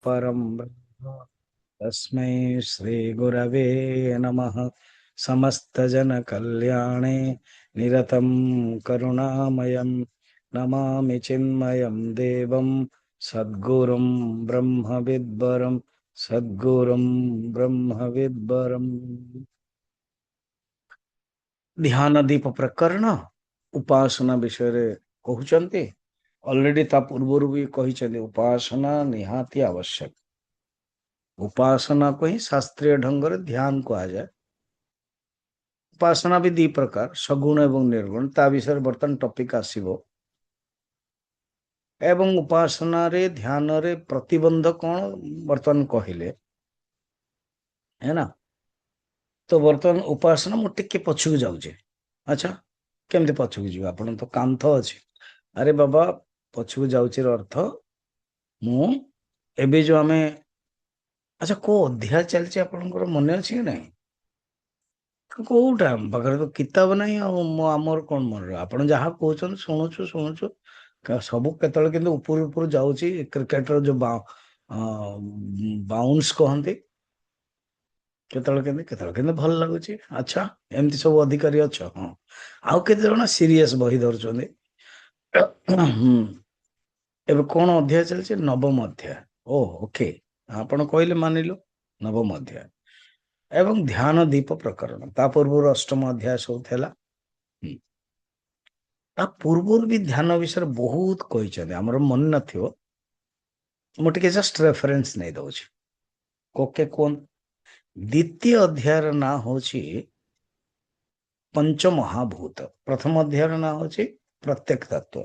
परं ब्रह्म तस्मै श्रीगुरवे नमः। समस्तजनकल्याणे निरतं करुणामयं नमामि चिन्मयं देवं सद्गुरुं ब्रह्मविद्वरं सद्गुरुं ब्रह्मविद्वरम्। ध्यान दीप प्रकरण उपासना विषय रे कहउचंती। ऑलरेडी ता पूर्व भी कही उपासना निहाती आवश्यक। उपासना को ही शास्त्रीय ढंग रे ध्यान को आ जाए। उपासना भी दी प्रकार सगुण एवं निर्गुण ता विषय बर्तन टॉपिक आसीबो। एवं उपासना रे ध्यान रे प्रतिबंध कौन बर्तन कहले है ना। तो बर्तन उपासना मु टिके पछुक जाउछे। अच्छा केमते पछुक जीवा आपण तो कांथ अछि। अरे बाबा पछुक जाउछे अर्थ मु एबे जो आमे अच्छा को अध्याय चलছে आपनकर मने अछि कि नहीं। कोउटा बगर तो किताब नहीं आमर कोन मन आपण जहा कहउछन सुनुछु सुनुछु सब केतल किंतु ऊपर ऊपर जाउची क्रिकेटर जो बाउंस कहंती केतल केते भल लागुची। अच्छा एमती सब अधिकारी अच्छा हां आउ केते जण सीरियस बही धरछोंदी। एबे कोन अध्याय चलছে नवम अध्याय। ओ ओके आपण कहले मानिलो नवम अध्याय एवं ध्यान दीप प्रकरण ता पूर्व अष्टम अध्याय सब थेला। ता पूर्व भी ध्यान विषय बहुत कही हमर मन नथियो मु टिके जस्ट रेफरेंस नहीं दउछ कोके कोन। द्वितीय अध्याय ना होची पंचमहाभूत। प्रथम अध्याय ना होची प्रत्येक तत्व।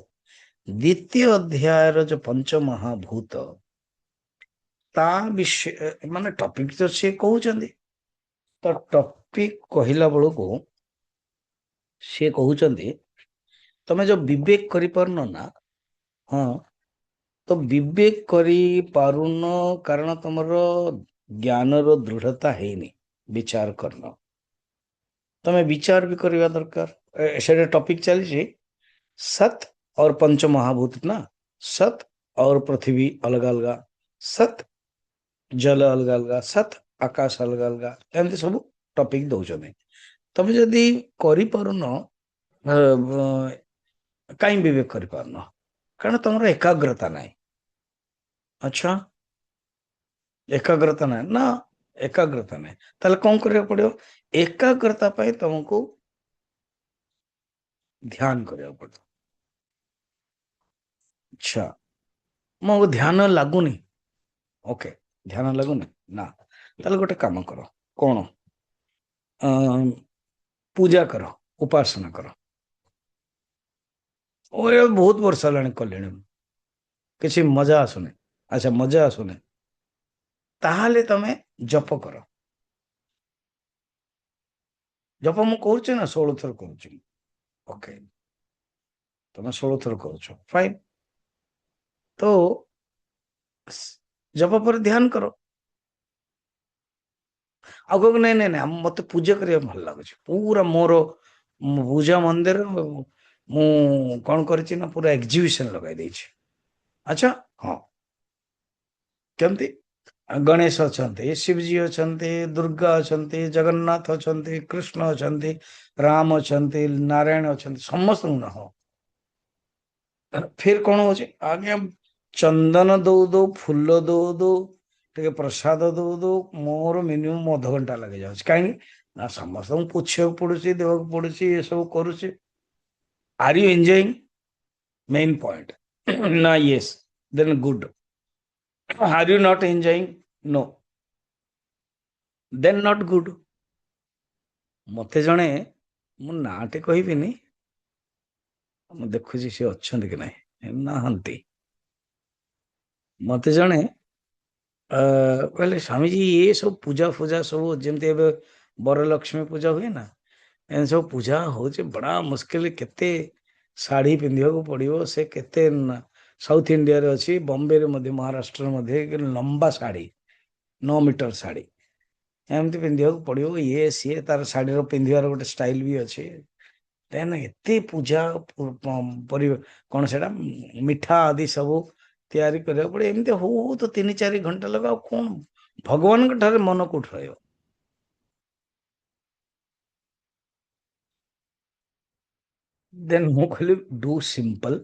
द्वितीय अध्याय जो पंचमहाभूत ता विषय माने टॉपिक तो से कहउचंदी। तो टॉपिक कहिला बळो को से कहउचंदी तमे जो विवेक करि परनो ना हां तो विवेक करि पारुन कारण तुमरो ज्ञान रो दृढ़ता हेनी विचार करनो। तमे विचार भी करवा दरकार। से टॉपिक चली सत और पंच महाभूत ना। सत और पृथ्वी अलग अलग सत जल अलग अलग सत आकाश अलग अलग एमती सब टॉपिक दउछने। तमे जदी करि पारुन कहीं विवेक करि पारुन कारण तुमरो एकाग्रता नहीं। अच्छा एकाग्रता नहीं ना एकाग्रता नहीं ताले कौन करिया पड़ियो। एकाग्रता पाई तुमको ध्यान करिया पड़ो। अच्छा मो ध्यान लागुनी ओके ध्यान लागुनी ना ताले गोटे काम करो कौन पूजा करो उपासना करो। और ये बहुत वर्ष हेलाणी कलेणी किसी मजा आसुनी। अच्छा मजा आसुनी ताहाले तमे जप करो। जप मु कहूचे ना 16 थर कहूची ओके तमे 16 थर करूछ फाइन। तो जप पर ध्यान करो। आगो नहीं नहीं नहीं मत पूजा करिया भल लागुଛି पूरा मोर पूजा मंदिर मु कौन करछि ना पूरा एग्जीबिशन लगाई देछि। अच्छा हाँ केमती गणेश अछंती शिवजी अछंती दुर्गा अछंती जगन्नाथ अछंती कृष्ण अछंती राम अछंती नारायण अछंती समस्त न हो। फिर कौन होछि आगे चंदन दो दो फूल दो दो टे प्रसाद दो दो मोर मिनिमम अध घंटा लगे जाଉଛି कहीं ना समस्त पूछा पड़ुछि देवाक पड़ुछि ये सब करुछि। Are you enjoying main point ना yes then good. Are you not enjoying no then not good. मते जणे मु नाटे कहबिनी मु देखुछि से अछंती कि नहीं नाहंती। मते जणे कहले स्वामीजी ये सब पूजा फूजा सब जमती बरलक्ष्मी पूजा हुए ना एन सब पूजा हो बड़ा मुश्किल केते शाढ़ी पिंधिया को पड़ो से केते साउथ इंडिया रे अच्छी बॉम्बे रे मध्य महाराष्ट्र मध्य लंबा शाढ़ी 9 मीटर शाढ़ी एमती पिंधिया को पड़ो ये सी तार शाढ़ी पिंधार गोटे स्टाइल भी अच्छे। देन एते पूजा कौन से मिठा आदि सब तैयारी करिया पड़े एमती हो तो 3-4 घंटा लगा कौन भगवान ठारे मन कोठ रहियो देन मु कहली डू सिंपल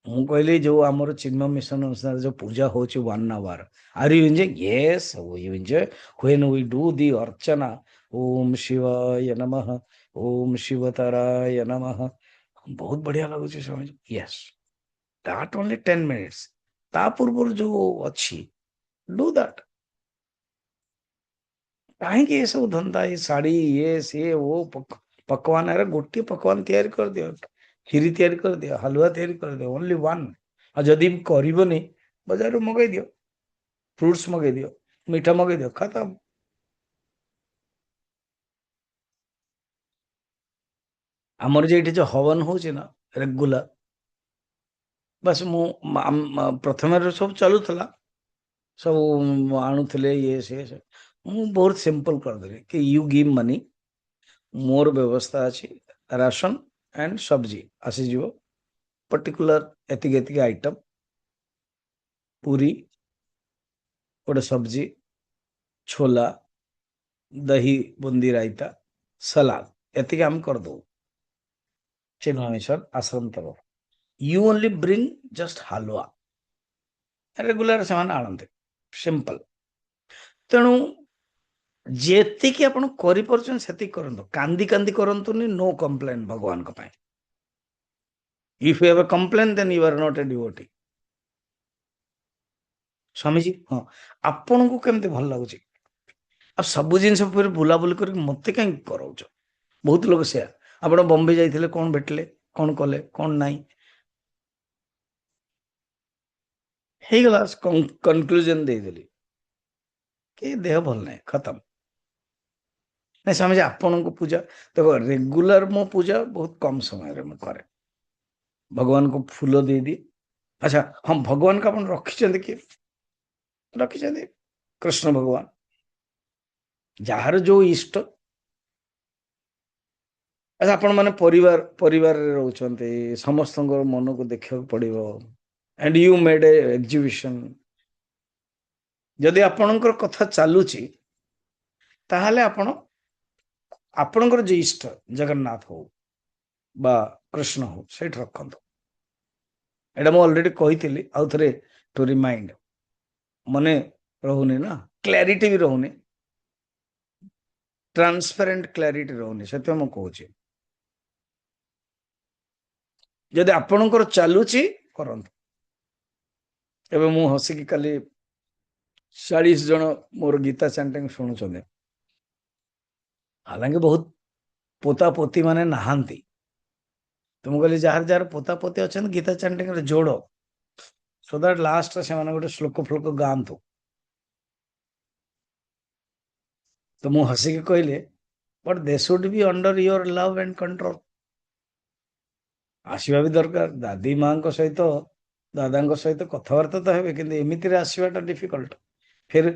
ମୁଁ କହିଲି ଯୋଉ ଆମର ଚିନ୍ମୟ ମିଶନ ଅନୁସାରେ ଯୋଉ ପୂଜା ହଉଛି 1 hour are you enjoy yes you enjoy when we do the ଅର୍ଚ୍ଚନା ଓମ୍ ଶିବାୟ ନମଃ ଓମ୍ ଶିବତରାୟ ନମଃ ବହୁତ ବଢିଆ ଲାଗୁଛି ସ୍ୱାମୀଜୀ ୟେସ୍ ଦାଟ୍ ଓନ୍ଲି 10 minutes ତା ପୂର୍ବରୁ ଯୋଉ ଅଛି ଡୁ ଦାଟ୍ କାହିଁକି ଏସବୁ ଧନ୍ଦା ଏ ଶାଢୀ ଇଏ ସିଏ ଓ ପକୱାନ ଏରା ଗୋଟିଏ ପକୱାନ ତିଆରି କରିଦିଅ କ୍ଷୀରି ତିଆରି କରିଦିଅ ହାଲୁଆ ତିଆରି କରିଦିଅ ଓନ୍ଲି ୱାନ୍ ଆଉ ଯଦି କରିବନି ବଜାରରୁ ମଗେଇ ଦିଅ ଫ୍ରୁଟ୍ସ ମଗେଇ ଦିଅ ମିଠା ମଗେଇ ଦିଅ ଖତମ ଆମର ଯେ ଏଠି ଯୋଉ ହବନ ହଉଛି ନା ରେଗୁଲାର ବାସ୍ ମୁଁ ପ୍ରଥମେ ସବୁ ଚାଲୁଥିଲା ସବୁ ଆଣୁଥିଲେ ଇଏ ସିଏ ମୁଁ ବହୁତ ସିମ୍ପଲ କରିଦେଲି କି ୟୁ ଗିଭ୍ ମନି ମୋର ବ୍ୟବସ୍ଥା ଅଛି ରାସନ ଆଣ୍ଡ ସବଜି ଆସିଯିବ पर्टिकुलर एतिक एतिक आइटम पूरी ଗୋଟେ ସବଜି छोला दही बुंदी रायता सलाद ଏତିକି ଆମେ କରିଦବୁ ଚିନ୍ମୟ ମିଶନ ଆଶ୍ରମ ତରଫ you only bring just halwa regular ସେମାନେ ଆଣନ୍ତି ସିମ୍ପଲ ତେଣୁ ଯେତିକି ଆପଣ କରିପାରୁଛନ୍ତି ସେତିକି କରନ୍ତୁ କାନ୍ଦି କାନ୍ଦି କରନ୍ତୁନି नो କମ୍ପ୍ଲେନ୍ ଭଗବାନଙ୍କ ପାଇଁ if you have a complain then you are not a devotee Swamiji ହଁ ଆପଣଙ୍କୁ କେମିତି ଭଲ ଲାଗୁଛି ଆଉ ସବୁ ଜିନିଷ ଉପରେ ବୁଲାବୁଲି କରିକି ମତେ କାହିଁକି କରାଉଛ ବହୁତ ଲୋକ ସେୟା ଆପଣ ବମ୍ବେ ଯାଇଥିଲେ କଣ ଭେଟିଲେ କଣ କଲେ କଣ ନାହିଁ ହେଇଗଲା କନକ୍ଲୁଜନ ଦେଇଦେଲି କି ଦେହ ଭଲ ନାହିଁ ଖତମ ନାଇଁ ସ୍ୱାମୀଜୀ ଆପଣଙ୍କୁ ପୂଜା ଦେଖ ରେଗୁଲାର ମୋ ପୂଜା ବହୁତ କମ ସମୟରେ ମୁଁ କରେ ଭଗବାନଙ୍କୁ ଫୁଲ ଦେଇଦିଏ ଆଚ୍ଛା ହଁ ଭଗବାନଙ୍କୁ ଆପଣ ରଖିଛନ୍ତି କି ରଖିଛନ୍ତି କୃଷ୍ଣ ଭଗବାନ ଯାହାର ଯୋଉ ଇଷ୍ଟ ଆଚ୍ଛା ଆପଣ ମାନେ ପରିବାରରେ ରହୁଛନ୍ତି ସମସ୍ତଙ୍କର ମନକୁ ଦେଖିବାକୁ ପଡିବ and you made a exhibition ଯଦି ଆପଣଙ୍କର କଥା ଚାଲୁଛି ତାହେଲେ ଆପଣ ଆପଣଙ୍କର ଯେ ଇଷ୍ଟ ଜଗନ୍ନାଥ ହଉ ବା କୃଷ୍ଣ ହଉ ସେଇଠି ରଖନ୍ତୁ ଏଇଟା ମୁଁ ଅଲରେଡି କହିଥିଲି ଆଉ ଥରେ ଟୁ ରିମାଇଣ୍ଡ ମନେ ରହୁନି ନା କ୍ଲାରିଟି ବି ରହୁନି ଟ୍ରାନ୍ସପାରେଣ୍ଟ କ୍ଲାରିଟି ରହୁନି ସେଥିପାଇଁ ମୁଁ କହୁଛି ଯଦି ଆପଣଙ୍କର ଚାଲୁଛି କରନ୍ତୁ ଏବେ ମୁଁ ହସିକି କାଲି 40 ଜଣ ମୋର ଗୀତା ଚାଣ୍ଟିଂ ଶୁଣୁଛନ୍ତି ହାଲାଙ୍କି ବହୁତ ପୋତା ପୋତି ମାନେ ନାହାନ୍ତି ତ ମୁଁ କହିଲି ଯାହାର ଯାହାର ପୋତା ପୋତି ଅଛନ୍ତି ଗୀତା ଚାଣ୍ଟିଂରେ ଯୋଡ ସୋ ଦ୍ୟାଟ ଲାଷ୍ଟରେ ସେମାନେ ଗୋଟେ ଶ୍ଲୋକ ଫ୍ଲୋକ ଗାଆନ୍ତୁ ତ ମୁଁ ହସିକି କହିଲେ but De should be under your love and control ଆସିବା ବି ଦରକାର ଦାଦି ମାଙ୍କ ସହିତ ଦାଦାଙ୍କ ସହିତ କଥାବାର୍ତ୍ତା ତ ହେବେ କିନ୍ତୁ ଏମିତିରେ ଆସିବାଟା ଡିଫିକଲ୍ଟ ଫେର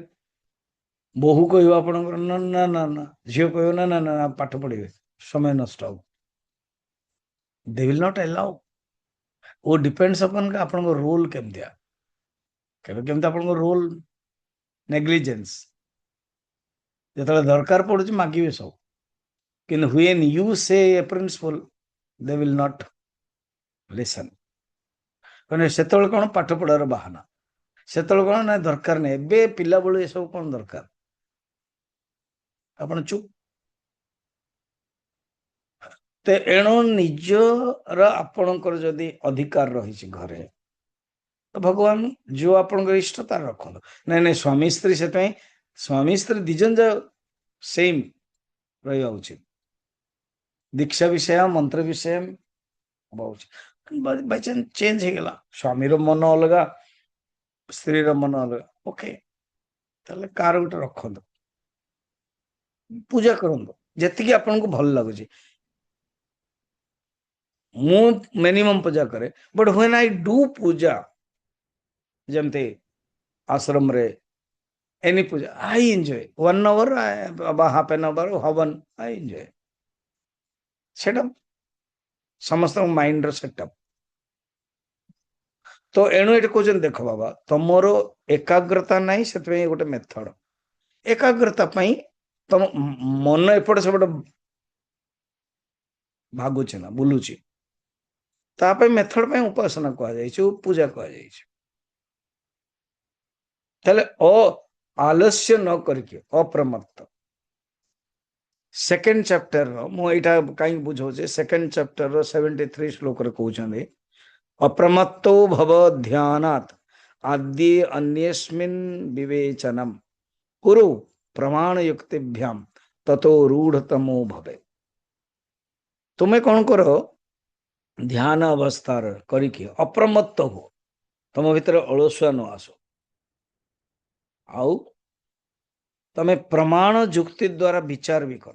ବୋହୂ କହିବ ଆପଣଙ୍କର ନା ନା ନା ନା ଝିଅ କହିବ ନା ନା ନା ପାଠ ପଢିବେ ସମୟ ନଷ୍ଟ ହବ ଦେ will not allow O depends upon ଆପଣଙ୍କ ରୋଲ କେମିତିଆ କେବେ କେମିତି ଆପଣଙ୍କ ରୋଲ ନେଗ୍ଲିଜେନ୍ସ ଯେତେବେଳେ ଦରକାର ପଡୁଛି ମାଗିବେ ସବୁ କିନ୍ତୁ when you say a principle they will not listen ମାନେ ସେତେବେଳେ କଣ ପାଠ ପଢାର ବାହାନା ସେତେବେଳେ କଣ ନା ଦରକାର ନାହିଁ ଏବେ ପିଲାବେଳୁ ଏସବୁ କଣ ଦରକାର ଆପଣ ଚୁପ୍ ତ ଏଣୁ ନିଜର ଆପଣଙ୍କର ଯଦି ଅଧିକାର ରହିଛି ଘରେ ତ ଭଗବାନ ଯୋଉ ଆପଣଙ୍କର ଇଷ୍ଟ ତାର ରଖନ୍ତୁ ନାଇଁ ନାଇଁ ସ୍ୱାମୀ ସ୍ତ୍ରୀ ସେଥିପାଇଁ ସ୍ୱାମୀ ସ୍ତ୍ରୀ ଦି ଜଣ ଯାକ ସେମ୍ ରହିବା ଉଚିତ ଦୀକ୍ଷା ବିଷୟ ମନ୍ତ୍ର ବିଷୟ ହବା ଉଚିତ ବାଇଚାନ୍ସ ଚେଞ୍ଜ ହେଇଗଲା ସ୍ୱାମୀର ମନ ଅଲଗା ସ୍ତ୍ରୀର ମନ ଅଲଗା ଓକେ ତାହେଲେ କାହାର ଗୋଟେ ରଖନ୍ତୁ ପୂଜା କରନ୍ତୁ ଯେତିକି ଆପଣଙ୍କୁ ଭଲ ଲାଗୁଛି ମୁଁ ମିନିମମ୍ ପୂଜା କରେ ବଟ୍ ହ୍ୱେନ୍ ଆଇ ଡୁ ପୂଜା ଯେମିତି ଆଶ୍ରମରେ any Puja I enjoy 1 hour ବା ହାଫ୍ ଆନ୍ ଆୱାର ହବନ ଆଇ ଏନ୍ଜୟ ସେଇଟା ସମସ୍ତଙ୍କ ମାଇଣ୍ଡର ସେଟଅପ୍ तो एणु ये कहते देख बाबा तुमर एकाग्रता नहीं से गोटे मेथड एकाग्रता तुम मन एपटे सेपटे भागुचे ना बुलूची ताप मेथड उपासना कह पूजा कह आलस्य न करके अप्रमत्त सेकेंड चैप्टर मुझा कहीं बुझे सेकेंड चैप्टर 73 श्लोक कहते अप्रमत्तो भव ध्यानात् आद्य अन्यस्मिन् विवेचनम कुरु प्रमाण युक्तिभ्याम ततो रूढ़तमो भवे। तुम्हें कौन करो ध्यान अवस्था करके अप्रमत्त हो तुम भीतर अलसुआ न आसो आउ तमें प्रमाण युक्ति द्वारा विचार भी कर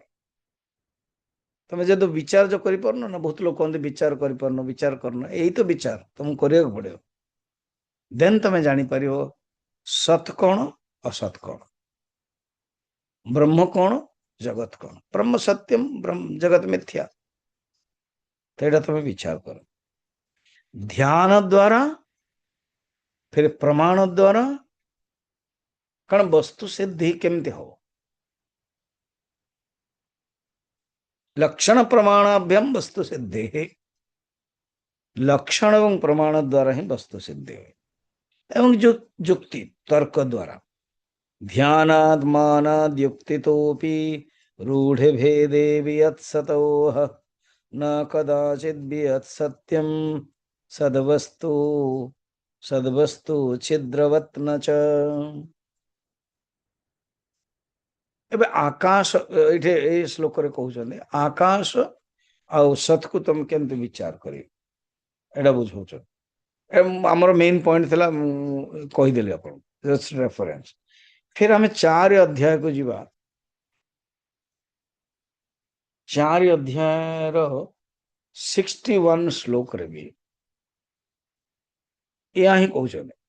तुम्हें जो विचार जो कर ना बहुत लोग कहते विचार विचार करना यही तो विचार तुमको करने पड़ो देन तुम्हें जापर सत कौन असत कौन ब्रह्म कौन जगत कौन ब्रह्म सत्यम ब्रह्म जगत मिथ्या तो यहाँ तुम्हें विचार कर ध्यान द्वारा फिर प्रमाण द्वारा कारण वस्तु सिद्धि केमती हो लक्षण प्रमाणाभ्याम वस्तु सिद्धि लक्षण एवं प्रमाण द्वारा ही वस्तु सिद्धि एवं युक्ति तर्क द्वारा ध्यानाद मानाद युक्तितोपि रूढ़ भेदे वियत्सतोह न कदाचित वियत् सत्यम सदवस्तु सदवस्तु छिद्रवत् न च। एबे आकाश ये श्लोक कहते आकाश आउ सत को तुम केमती विचार कर एटा बुझाऊच आमर मेन पॉइंट थिला कहीदेली आप जस्ट रेफरेंस फिर आम 4 अध्याय को जीवा 4 अध्याय 61 श्लोक रे भी या ही कहते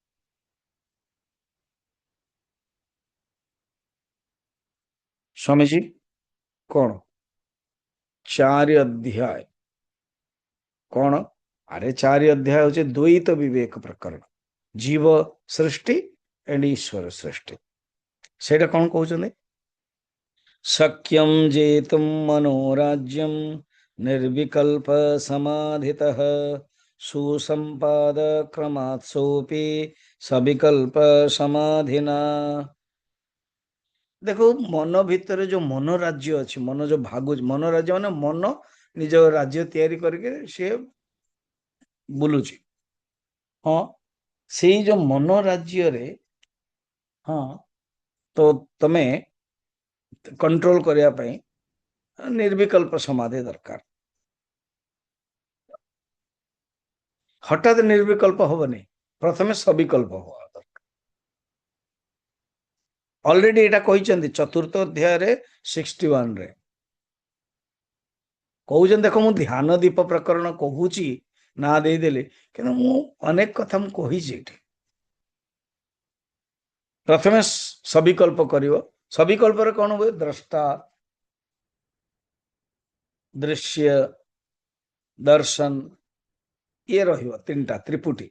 स्वामी जी कौन 4 अध्याय कौन अरे 4 अध्याय हूँ द्वैत विवेक प्रकरण जीव सृष्टि एंड ईश्वर सृष्टि से कौन कहते शक्यम जेतुम मनोराज्यम निर्विकल्प समाधितः सुसंपाद क्रमात्सोपि सविकल्प समाधिना। देखो मन भितर जो मनोराज्य अच्छी मन जो भागुच मनोराज्य माने मन निज राज्य तैयारी करके सी बुलुची हाँ से जो मनोराज्य रे हाँ तो तमें कंट्रोल करने निर्विकल्प समाधि दरकार हठात निर्विकल्प हेनी प्रथम सविकल्प हवा दरकार ऑलरेडी एटा कहते चतुर्थ अध्याय 61 रे कहते देख मु ध्यान दीप प्रकरण कहूँ ना देदेली कि अनेक कथा मुझे प्रथम सविकल्प कर सविकल्प कौन हुए द्रष्टा दृश्य दर्शन ये रहियो 3टा त्रिपुटी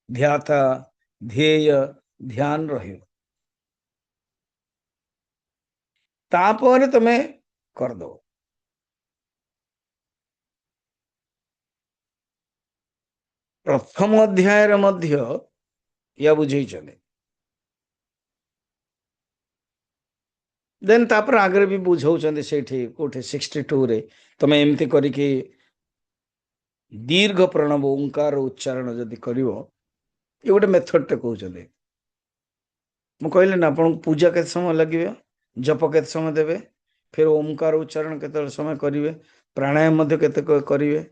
ध्याता ध्येय ध्यान रहियो तापर तमें करदो प्रथम अध्याय मध्य या बुझे देन तापर आगे भी बुझाऊँ से कौटे 62 रे तमें एमती करके दीर्घ प्रणव ओंकार उच्चारण जदि कर ये गोटे मेथड टे कहते मुझे कहले ना आपन पूजा के समय लगे जप के समय देवे फिर ओंकार उच्चारण के समय करेंगे प्राणायाम केते करेंगे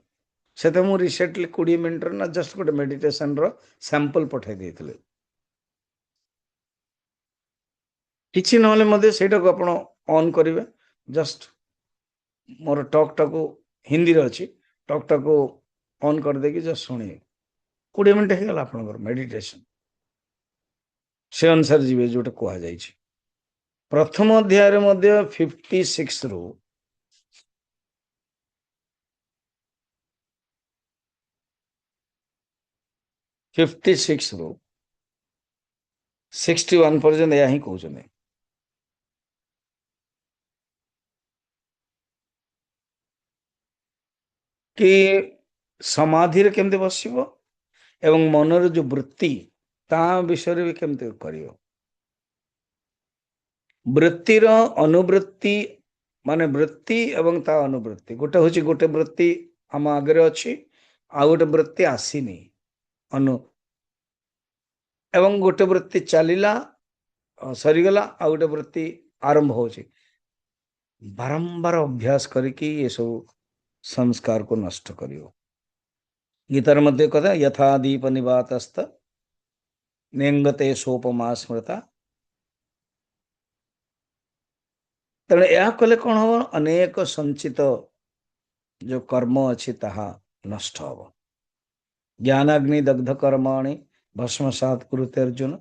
से मुझे रिसेंटली 20 मिनट ना जस्ट गोटे मेडिटेशन रो सैंपल पठाई देते किसी ना को आप ऑन करेंगे जस्ट मोर टॉक टाको हिंदी रे अच्छी टॉक टाको ऑन कर देगी जस्ट शुणे 20 मिनट होगा आप मेडिटेशन से अनुसार जीवे जोटे कह प्रथम अध्याय 56 रु 56 ରୁ 61 पर्यंत या ही कहते कि समाधि रे केमते बसिबो एवं मनर जो वृत्ति ता विषय भी केमते करियो। वृत्तिर अनुवृत्ति माने वृत्ति एवं ता अनुवृत्ति गोटे होची गोटे वृत्ति हम आगे अच्छी आ गोटे वृत्ति आसीनी अनु एवं गोटे वृत्ति चलिला सरीगला आ गोटे वृत्ति आरंभ होची। बारंबार अभ्यास करके ये सब संस्कार को नष्ट करियो। गीतार मध्य कथा यथा दीप निवातस्त नेंगते सोपमा स्मृता। तेणु यह कले कौन हम अनेक संचित जो कर्म अच्छी ताहा नष्ट हम। ज्ञानाग्नि दग्ध कर्माणि भस्मसात् कुरुते अर्जुन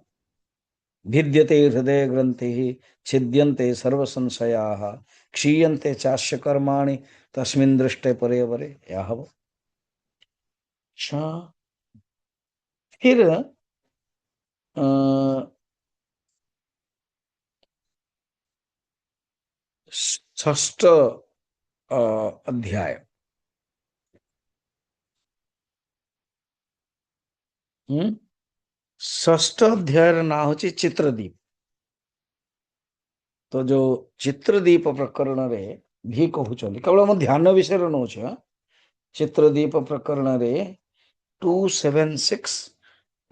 भिद्यते हृदय ग्रंथि छिद्यन्ते सर्व संशयाः क्षीयन्ते चास्य कर्माणि तस्मिन् दृष्टे परे परे यह हव। अच्छा फिर षष्ठ अध्याय षष्ठ अध्याय ना हूँ चित्रदीप। तो जो चित्रदीप प्रकरण रे भी कहते केवल हम ध्यान विषय नौ चित्रदीप प्रकरण रे 276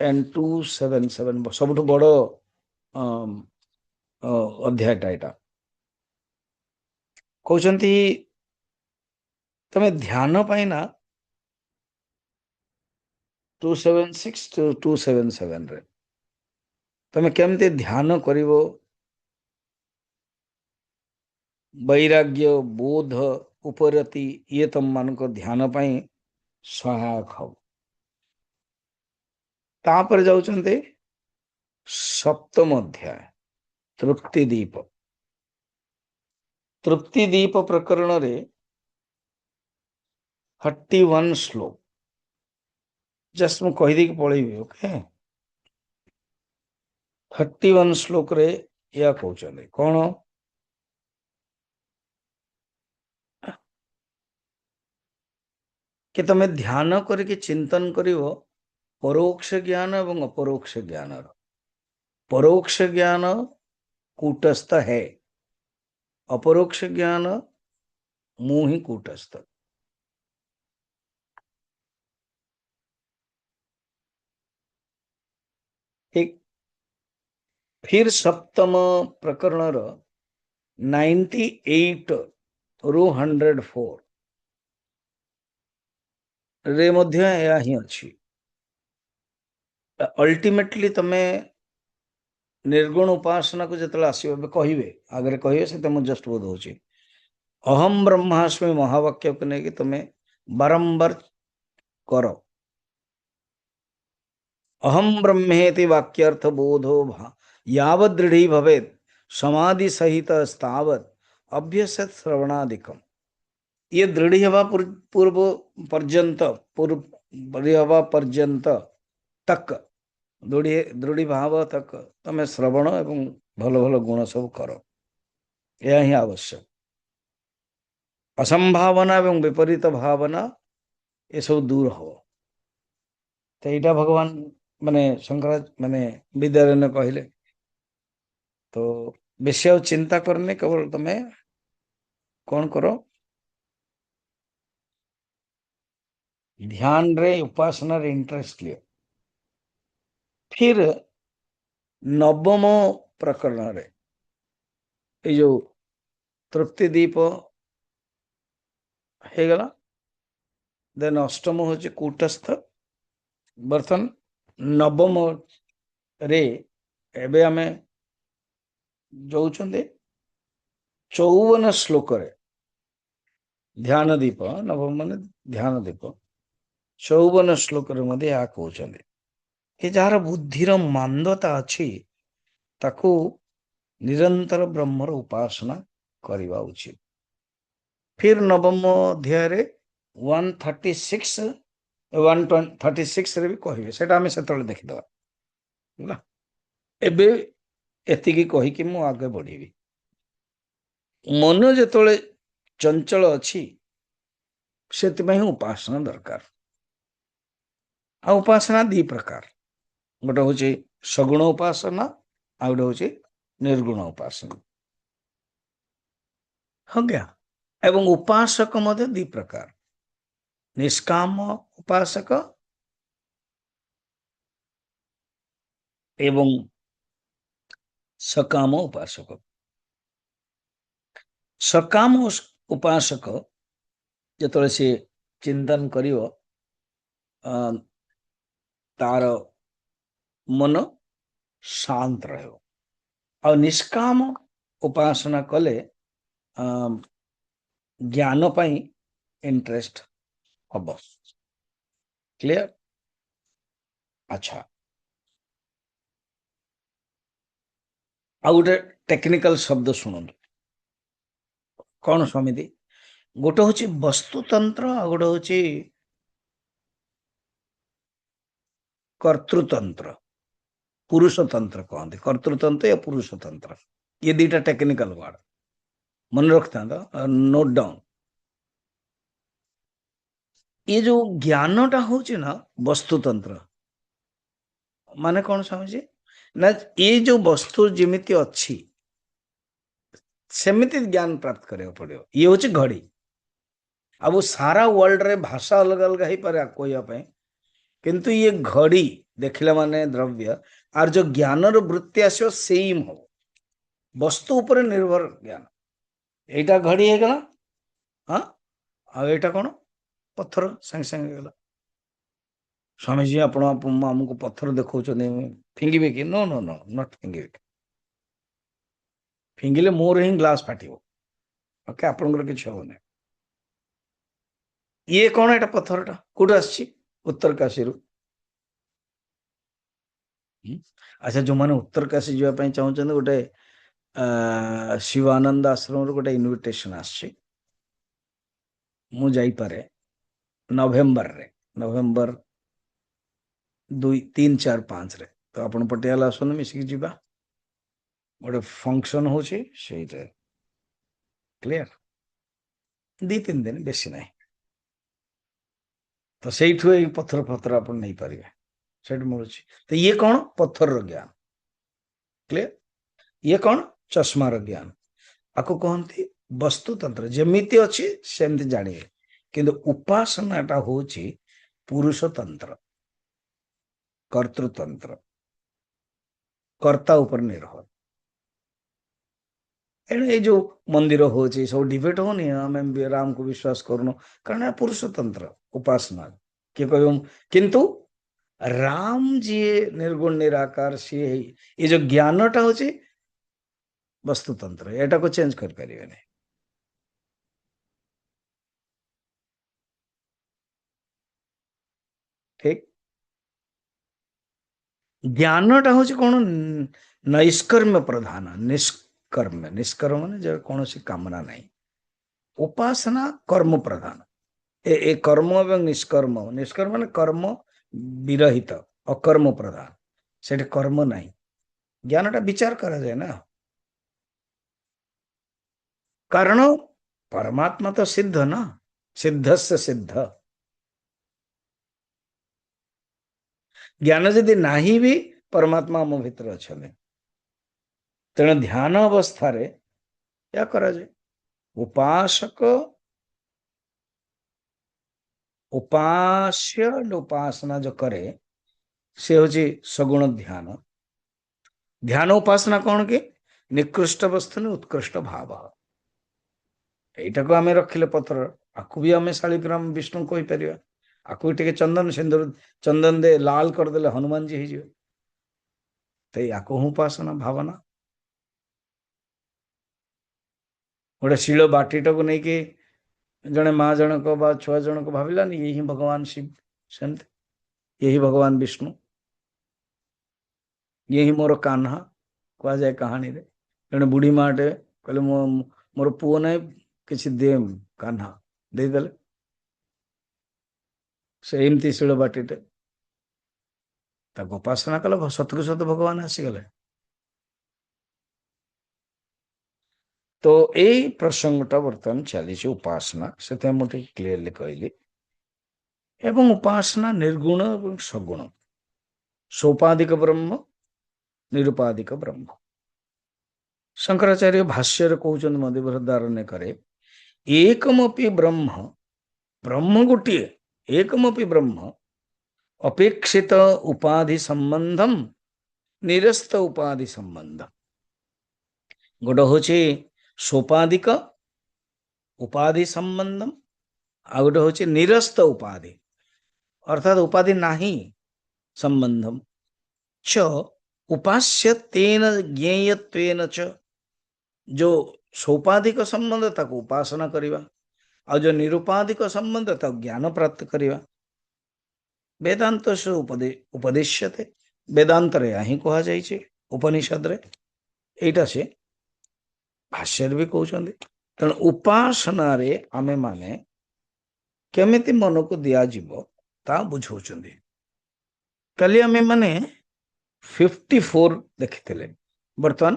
एंड 277 सबुठ बड़ अध्यायटा यहाँ कहते तमें ध्यान पाइना 276 टू 277 रे तमें केमते ध्यान करिवो वैराग्य बोध उपरति ये तुम मान को ध्यान पाई सहायक हो। तापर जाउचंते सप्तम अध्याय तृप्तिदीप। तृप्तिदीप प्रकरण रे 31 श्लोक जस्ट मु कहि दी पळेबी। ओके 31 श्लोक रे या कहउचले कोन कि तमे ध्यान करके चिंतन करिवो परोक्ष ज्ञान एवं अपरोक्ष ज्ञान। परोक्ष ज्ञान कूटस्थ है, अपरोक्ष ज्ञान मुंह ही कूटस्थ। एक फिर सप्तम प्रकरण 98 रु 104 रे मध्य या ही अच्छी। अल्टीमेटली तमे निर्गुण उपासना को जिते आसवे कहे आगे कहे से मुझे जस्ट बोध हो अहम ब्रह्मास्मि महावाक्य को लेकिन तुम्हें बारंबार कर अहम ब्रह्मेति वाक्यर्थ बोधो यावत् दृढ़ी भवेत् समाधि सहित स्थावत् अभ्यसत श्रवणादिकम। ये दृढ़ हवा पूर्व पर्यंत हवा पर्यंत तक दृढ़ भाव तक तमें श्रवण एवं भल भल गुण सब कर यह ही आवश्यक। असंभावना एवं विपरीत भावना ये सब दूर हो। तो यहाँ भगवान माने शंकर माने विद्यारण्य कहले तो विषय चिंता करने केवल तुम्हें कौन करो ध्यान रे उपासना रे इंटरेस्ट लियो। फिर नवम प्रकरण रे ये जो तृप्ति दीप है गला देन अष्टम होचे कूटस्थ। बर्तन नवम रे एबे हमें जाउछंदे 54 श्लोक रे ध्यान दीप नवम माने ध्यान दीप 54 श्लोक रे मध्ये आ कहउछंदे कि जार बुद्धिर मांदता अछि ताकू निरंतर ब्रह्मर उपासना करिवा उचित। फिर नवम अध्याय रे 136 136 ରେ ବି କହିବେ, ସେଇଟା ଆମେ ସେତେବେଳେ ଦେଖିଦବା ହେଲା। ଏବେ ଏତିକି କହିକି ମୁଁ ଆଗେ ବଢିବି। ମନ ଯେତେବେଳେ ଚଞ୍ଚଳ ଅଛି ସେଥିପାଇଁ ଉପାସନା ଦରକାର। ଆଉ ଉପାସନା ଦି ପ୍ରକାର, ଗୋଟେ ହଉଛି ସଗୁଣ ଉପାସନା, ଆଉ ଗୋଟେ ହଉଛି ନିର୍ଗୁଣ ଉପାସନା। ଆଜ୍ଞା। ଏବଂ ଉପାସକ ମଧ୍ୟ ଦି ପ୍ରକାର, ନିଷ୍କାମ ଉପାସକ ଏବଂ ସକାମ ଉପାସକ। ସକାମ ଉପାସକ ଯେତେବେଳେ ସେ ଚିନ୍ତନ କରିବ ତାର ମନ ଶାନ୍ତ ରହିବ। ଆଉ ନିଷ୍କାମ ଉପାସନା କଲେ ଜ୍ଞାନ ପାଇଁ ଇଣ୍ଟରେଷ୍ଟ ହବ। କ୍ଲିयर? ଆଚ୍ଛା, ଆଉ ଗୋଟେ ଟେକ୍ନିକାଲ ଶବ୍ଦ ଶୁଣନ୍ତୁ। କଣ ସମିତି? ଗୋଟେ ହଉଛି ବସ୍ତୁତନ୍ତ୍ର, ଆଉ ଗୋଟେ ହଉଛି କର୍ତ୍ତୃତନ୍ତ୍ର। ପୁରୁଷତନ୍ତ୍ର କହନ୍ତି, କର୍ତ୍ତୃତନ୍ତ୍ର या ପୁରୁଷତନ୍ତ୍ର, ये ଦିଟା ଟେକ୍ନିକାଲ ୱାର୍ଡ ମନେ ରଖିଥାନ୍ତ, ନୋଟ ଡାଉନ। ये ଯୋଉ ଜ୍ଞାନଟା ହଉଛି ନା ବସ୍ତୁତନ୍ତ୍ର, ମାନେ କଣ ସମଝେ ନା, ଏ ଯୋଉ ବସ୍ତୁ ଯେମିତି ଅଛି ସେମିତି ଜ୍ଞାନ ପ୍ରାପ୍ତ କରିବାକୁ ପଡିବ। ଇଏ ହଉଛି ଘଡି। ଆଉ ସାରା ୱାର୍ଲଡରେ ଭାଷା ଅଲଗା ଅଲଗା ହେଇପାରେ କହିବା ପାଇଁ, କିନ୍ତୁ ଇଏ ଘଡି ଦେଖିଲା ମାନେ ଦ୍ରବ୍ୟ, আর ଯୋଉ ଜ୍ଞାନର ବୃତ୍ତି ଆସିବ ସେମ୍ ହବ, ବସ୍ତୁ ଉପରେ ନିର୍ଭର ଜ୍ଞାନ। ଏଇଟା ଘଡି ହେଇଗଲା, ହଁ, ଆଉ ଏଇଟା କଣ? ପଥର। ସାଙ୍ଗେ ସାଙ୍ଗେ ହେଇଗଲା। ସ୍ୱାମୀଜୀ ଆପଣ ଆମକୁ ପଥର ଦେଖାଉଛନ୍ତି, ଫିଙ୍ଗିବେ କି? नो नो नो, ନଟ୍ ଫିଙ୍ଗିବେ। ଫିଙ୍ଗିଲେ ମୋର ହିଁ ଗ୍ଲାସ ଫାଟିବ। ଓକେ, ଆପଣଙ୍କର କିଛି ହବନି। ଇଏ କଣ? ଏଟା ପଥରଟା କୋଉଠୁ ଆସିଛି? ଉତ୍ତରକାଶୀରୁ। ଆଚ୍ଛା, ଯୋଉମାନେ ଉତ୍ତରକାଶୀ ଯିବା ପାଇଁ ଚାହୁଁଛନ୍ତି, ଗୋଟେ ଶିବାନନ୍ଦ ଆଶ୍ରମରୁ ଗୋଟେ ଇନଭିଟେସନ ଆସିଛି। ମୁଁ ଯାଇପାରେ ନଭେମ୍ବରରେ, ନଭେମ୍ବର 2, 3, 4, 5ରେ। ତ ଆପଣ ପଟିଆଲା ଆସନ୍ତୁ, ମିଶିକି ଯିବା। ଗୋଟେ ଫଙ୍କସନ ହଉଛି ସେଇଟା। କ୍ଲିୟର? 2-3 ଦିନ, ବେଶୀ ନାହିଁ। ତ ସେଇଠୁ ଏଇ ପଥର ପଥର ଆପଣ ନେଇପାରିବେ, ସେଇଠି ମିଳୁଛି। ତ ଇଏ କଣ? ପଥରର ଜ୍ଞାନ। କ୍ଲିୟର? ଇଏ କଣ? ଚଷମାର ଜ୍ଞାନ। ଆକୁ କହନ୍ତି ବସ୍ତୁତନ୍ତ୍ର, ଯେମିତି ଅଛି ସେମିତି ଜାଣିବେ। କିନ୍ତୁ ଉପାସନାଟା ହଉଛି ପୁରୁଷତନ୍ତ୍ର, କର୍ତ୍ତୃତନ୍ତ୍ର, କର୍ତ୍ତା ଉପରେ ନିର୍ଭର। ଏଣୁ ଏଇ ଯୋଉ ମନ୍ଦିର ହଉଛି, ସବୁ ଡିବେଟ ହଉନି, ଆମେ ରାମକୁ ବିଶ୍ୱାସ କରୁନୁ, କାରଣ ପୁରୁଷତନ୍ତ୍ର ଉପାସନା। କିଏ କହିବ କିନ୍ତୁ ରାମ ଯିଏ ନିର୍ଗୁଣ ନିରାକାର, ସିଏ ଏ ଯୋଉ ଜ୍ଞାନଟା ହଉଛି ବସ୍ତୁତନ୍ତ୍ର, ଏଟାକୁ ଚେଞ୍ଜ କରିପାରିବେନି। ଠିକ? ଜ୍ଞାନଟା ହଉଛି କଣ? ନୈଷ୍କର୍ମ୍ୟ ପ୍ରଧାନ, ନିଷ୍କର୍ମ ମାନେ ଯେ କୌଣସି କାମନା ନାହିଁ। ଉପାସନା କର୍ମ ପ୍ରଧାନ। ଏ କର୍ମ ଏବଂ ନିଷ୍କର୍ମ, ନିଷ୍କର୍ମ ମାନେ କର୍ମ ବିରହିତ, ଅକର୍ମ ପ୍ରଧାନ। ସେଠି କର୍ମ ନାହିଁ। ଜ୍ଞାନଟା ବିଚାର କରାଯାଏ ନା, କାରଣ ପରମାତ୍ମା ତ ସିଦ୍ଧ ନା, ସିଦ୍ଧସ୍ୟ ସିଦ୍ଧ। ଜ୍ଞାନ ଯଦି ନାହିଁ ବି ପରମାତ୍ମା ଆମ ଭିତରେ ଅଛନ୍ତି। ତେଣୁ ଧ୍ୟାନ ଅବସ୍ଥାରେ ଏହା କରାଯାଏ। ଉପାସକ उपास्य उपासना जो करे से हूँ सगुण ध्यान। ध्यान उपासना कौन कि निकृष्ट वस्तु ने उत्कृष्ट भाव, यहीटा को आम रखिले पथर, आपको भी आम शालिग्राम विष्णु कही पार, आपको टे चंदन सिंदूर चंदन दे लाल करदे हनुमान जी हो, तो या उपासना भावना। गोटे शिल बाटीटा को लेकिन जड़े माँ जनक छुआ जनक भाविलानी यही भगवान शिव, सेमती यही भगवान विष्णु, यही मोर कान्हा कह जाए कहानी रे। जड़े बुढ़ी माटे कहले मोर पुओ ना कि दे कान्हा देदेले, से एमती शिल बाटीटे ताको उपासना कल सतकु सत भगवान आसीगले। तो यही प्रसंगटा बर्तमान चली उपासना से मुझे क्लीयरली कहली। एवं उपासना निर्गुण और सगुण, सोपाधिक ब्रह्म निरुपाधिक ब्रह्म। शंकराचार्य भाष्य कहते मदिवृद्धारण्य करे एकमपि ब्रह्म, ब्रह्म गोटे एकमपि ब्रह्म अपेक्षित उपाधि संबंधम निरस्त उपाधि संबंध। गोटे हूँ सोपाधिक उपाधि संबंधम आ गोटे हूँ निरस्त उपाधि अर्थात उपाधि नाही संबंधम च उपास्य तेन ज्ञेयत्वेन च। जो सोपाधिक संबंध ताको उपासना करिवा और जो निरुपाधिक संबंध ताको ज्ञान प्राप्त करिवा। वेदांत से उपदेश्यते, वेदांत रे यही कहा जाइए उपनिषद रे, एटा से भाष्य भी कहते। तेणु उपासना रे आमे माने केमिति मन को दिया जीव ता बुझाउछन्ति। कल आमे माने 54 देखिथिले, बर्तमान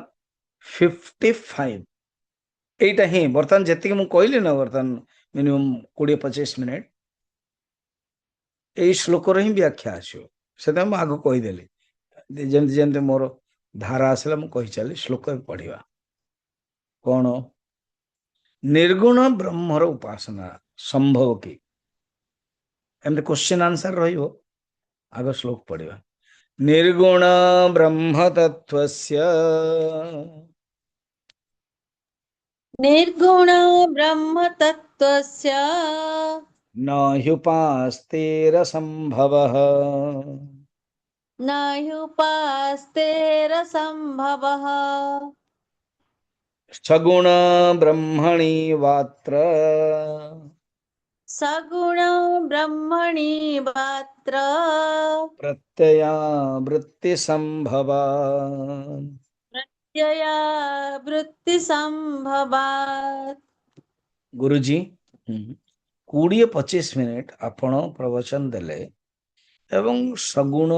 55 एटा ही बर्तमान जति मु कहली ना, बर्तमान मिनिमम 20-25 मिनिट यही श्लोक रे ही व्याख्या आसो से आग कहीदेली जमती जमती मोर धारा आसला मु कही चली श्लोक पढ़िया। कौन निर्गुण ब्रह्मर उपासना संभव कि एमती क्वेश्चन आंसर रहिबो। आग श्लोक पढ़िया। निर्गुण ब्रह्म तत्वस्य निर्गुण ब्रह्म तत्त्वस्य न ह्युपास्तेरसंभवः न ह्युपास्तेरसंभवः सगुण ब्रह्मणि वात्र सगुण ब्रह्मणि वात्र प्रत्यया वृत्ति संभवा। प्रत्यया वृत्ति संभवात्। गुरुजी 20-25 मिनिट आपण प्रवचन देले एवं सगुण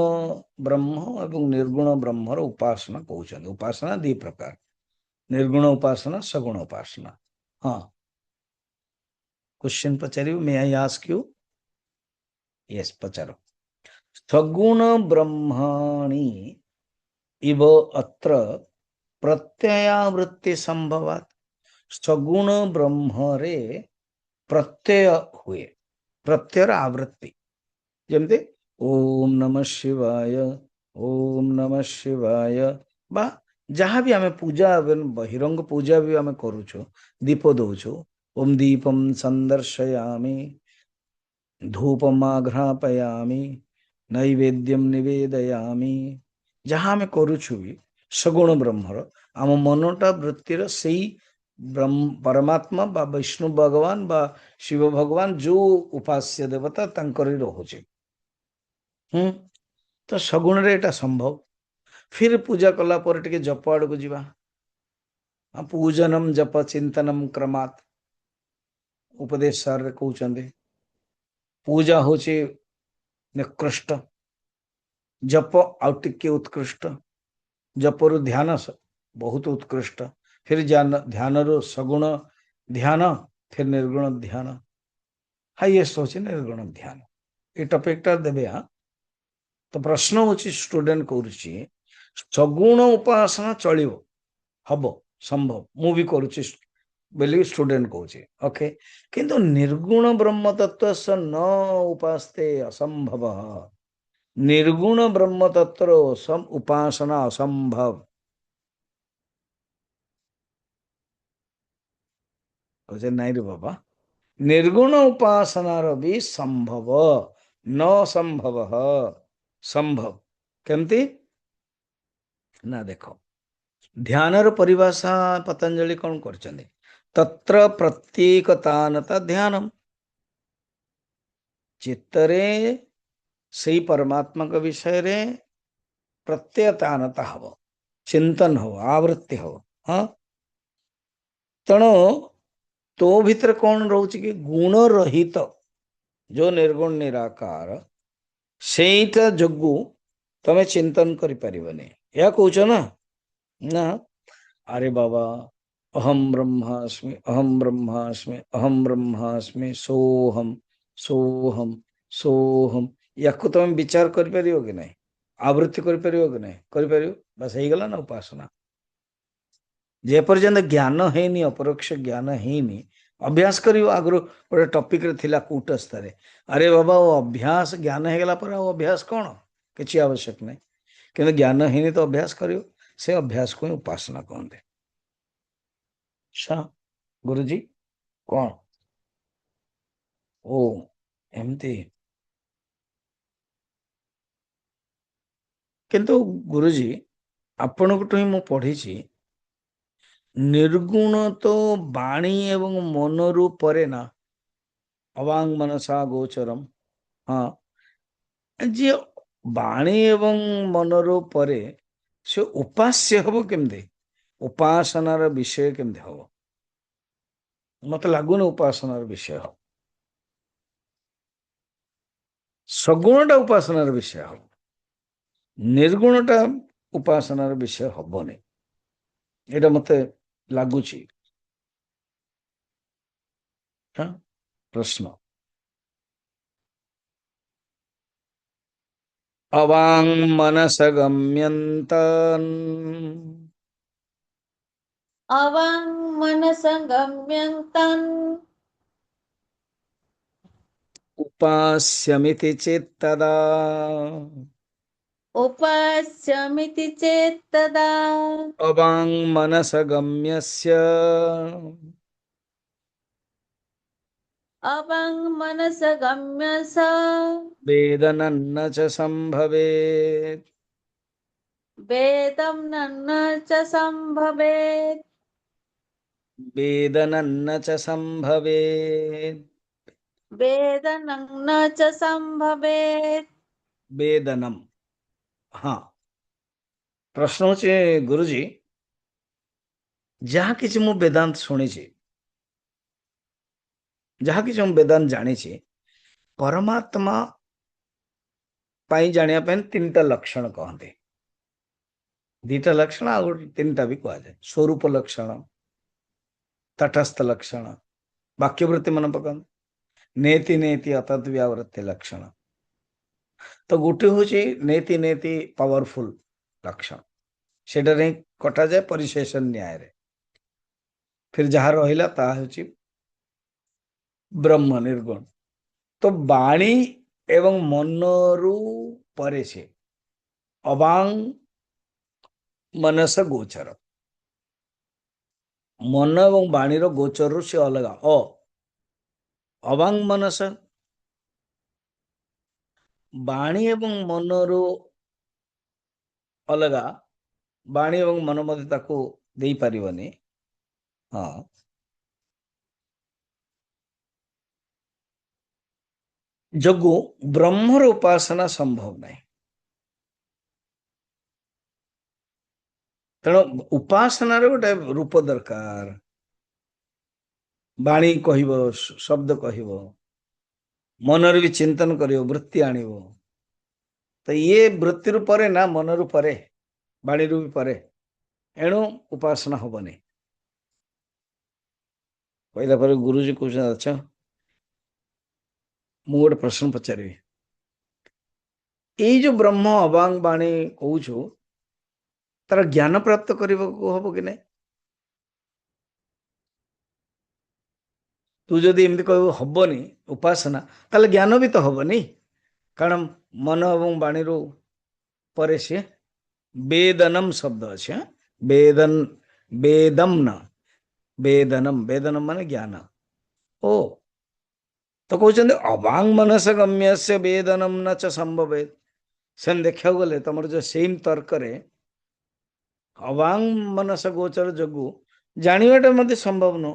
ब्रह्म एवं निर्गुण ब्रह्मर उपासना कहते। उपासना दी प्रकार, निर्गुण उपासना सगुण उपासना। हाँ क्वेश्चन पचारि, may I ask you? Yes पचारो। सगुण ब्रह्मणि इव अत्र प्रत्ययावृत्ति संभवात्। सगुण ब्रह्म रे प्रत्यय हुए, प्रत्ययर आवृत्ति जमते ओम नमः शिवाय, ओम नमः शिवाय बा जहाँ भी आमे पूजा बहिरंग पूजा भी आमे करूछु, दीप दौछु, ओम दीपम संदर्शयामि धूपमाघ्रापयामि नैवेद्यम निवेदयामि, जहाँ आमे करूछु भी सगुण ब्रह्मर आम मनटा वृत्तिर से ब्रह्म परमात्मा बा विष्णु भगवान बा शिव भगवान जो उपास्य देवता तांकरी रहुचे। तो सगुण रे एटा संभव। फिर पूजा कला पर टिके जप आड़ को जीवा। पूजनम जप चिंतनम क्रमात् उपदेश सार कहते। पूजा होचे निकृष्ट, जप आउ टिके उत्कृष्ट, जपर ध्यान बहुत उत्कृष्ट, फिर ध्यान रो सगुण ध्यान, फिर निर्गुण ध्यान, हाईएस्ट होचे निर्गुण ध्यान। ये टॉपिक टा देबे। हाँ तो प्रश्न होची स्टूडेंट करूची सगुण उपासना चलिबो हबो संभव मु भी करूची बेली स्टूडेंट कहूचे ओके, किंतु निर्गुण ब्रह्म तत्व से न उपास्ते असंभव। निर्गुण ब्रह्म तत्व उपासना असंभव। कहे नहीं रे बाबा, निर्गुण उपासनार भी संभव न संभव संभव केमती ना। देखो ध्यानर परिभाषा पतंजलि कौन करछन्ते? तत्र प्रत्येकतानता ध्यानम। चित्तरे से परमात्मा के विषय रे प्रत्ययतानता हव, चिंतन हो, आवृत्ति हो। हाँ तेणु तो भीतर कौन रोचे कि गुण रहित जो निर्गुण निराकार ସେଇଟା ଯୋଗୁ ତମେ ଚିନ୍ତନ କରିପାରିବନି। ଏହା କହୁଛ ନା? ନା, ଆରେ ବାବା, ଅହಂ ବ୍ରହ୍ମାସ୍ମି, ଅହಂ ବ୍ରହ୍ମାସ୍ମି, ଅହಂ ବ୍ରହ୍ମାସ୍ମି, ସୋହମ୍ ସୋହମ୍ ସୋହମ୍, ୟାକୁ ତମେ ବିଚାର କରିପାରିବ କି ନାହିଁ? ଆବୃତ୍ତି କରିପାରିବ କି ନାହିଁ? କରିପାରିବ। ବାସ୍ ହେଇଗଲା ନା ଉପାସନା। ଯେ ପର୍ଯ୍ୟନ୍ତ ଜ୍ଞାନ ହେଇନି, ଅପରୋକ୍ଷ ଜ୍ଞାନ ହେଇନି, ଅଭ୍ୟାସ କରିବ। ଆଗରୁ ଗୋଟେ ଟପିକରେ ଥିଲା କୂଟସ୍ଥରେ, ଆରେ ବାବା ଓ ଅଭ୍ୟାସ, ଜ୍ଞାନ ହେଇଗଲା ପରେ ଆଉ ଅଭ୍ୟାସ କ'ଣ? କିଛି ଆବଶ୍ୟକ ନାହିଁ। କିନ୍ତୁ ଜ୍ଞାନ ହେଇନି ତ ଅଭ୍ୟାସ କରିବ, ସେ ଅଭ୍ୟାସକୁ ହିଁ ଉପାସନା କହନ୍ତି। ଆଚ୍ଛା ଗୁରୁଜୀ, କ'ଣ? ଓ ଏମିତି। କିନ୍ତୁ ଗୁରୁଜୀ, ଆପଣଙ୍କଠୁ ହିଁ ମୁଁ ପଢିଛି, ନିର୍ଗୁଣ ତ ବାଣୀ ଏବଂ ମନରୁ ପରେ ନା, ଅବାଙ୍ଗ ମନସା ଗୋଚରମ୍। ହଁ, ଯିଏ ବାଣୀ ଏବଂ ମନରୁ ପରେ, ସେ ଉପାସ୍ୟ ହବ କେମିତି? ଉପାସନାର ବିଷୟ କେମିତି ହବ? ମତେ ଲାଗୁନି ଉପାସନାର ବିଷୟ ହବ। ସଗୁଣଟା ଉପାସନାର ବିଷୟ ହବ, ନିର୍ଗୁଣଟା ଉପାସନାର ବିଷୟ ହବନି। ଏଇଟା ମତେ ଲାଗୁଛି। ହଁ, ପ୍ରଶ୍ନ। ଅବାଙ୍ଗ ମନସ ଗମ୍ୟନ୍ତନ୍ अवाङ् मनसगम्यन्तन् उपास्यमिति चेत्तदा उपास्यमिति चेत्तदा अवाङ् मनस गम्यस्य अवाङ् मनसगम्यस वेदनन्न च सम्भवेत्। वेदं न च सम्भवेत् वेदनन्न च सम्भवेत्। वेदनं न च सम्भवेत्। वेदनम। हाँ, प्रश्न होचे गुरुजी, जहाँ किसी मु वेदांत शुणिछि, जहाँ किसी मु वेदांत जानिछि, परमात्मा पाई जानिया पेन तीनटा लक्षण कहते। दीटा लक्षण आ तीनटा भी कह जाए, स्वरूप लक्षण, तटस्थ लक्षण, वाक्यवृत्ति मन पकड़, नेति नेति अतद् व्यावृत्ति लक्षण। तो गोटे हूँ नेति नेति पावरफुल लक्षण, सेटा नहीं कटा जाए परिशेषण न्याय रे। फिर जहाँ रहिला ता हूँ ब्रह्म निर्गुण। तो बाणी एवं मनरु परे से अवांग मनस गोचर, मन एवं बाणीर गोचर से अलग। अवांग मनस, बाणी एवं मनरु अलग, बाणी एवं मन मध्य ताको देई परिबनी। हाँ, जगु ब्रह्मर उपासना संभव नहीं। तेणु उपासना गोटे रूप दरकार, बाणी कहब, शब्द कहब, मनर भी चिंतन कर, वृत्ति आणव। तो ये वृत्ति रु परे ना, मन रु परे, बाणी रु भी परे। एणु उपासना हबनी। कहला पर गुरुजी कहते, अच्छा मु गोटे प्रश्न पचारि, ये जो ब्रह्म अवांग बाणी कहूछु, तार ज्ञान प्राप्त करने को हम कि नहीं? तू जदि एमती कह हबनी उपासना, ताले ज्ञान भी तो हबनी। कारण मन एवं बाणी रो परे से वेदनम शब्द अच्छे, वेदन, वेदम न वेदनम, वेदनम माने ज्ञान। ओ तो कहते अवांग मनस गम्य से वेदनम न च संभवेत। सेम देखा गले तुम जो सेम तर्क रे अवांग मनस गोचर जोगु जानिबाटा मते संभव न।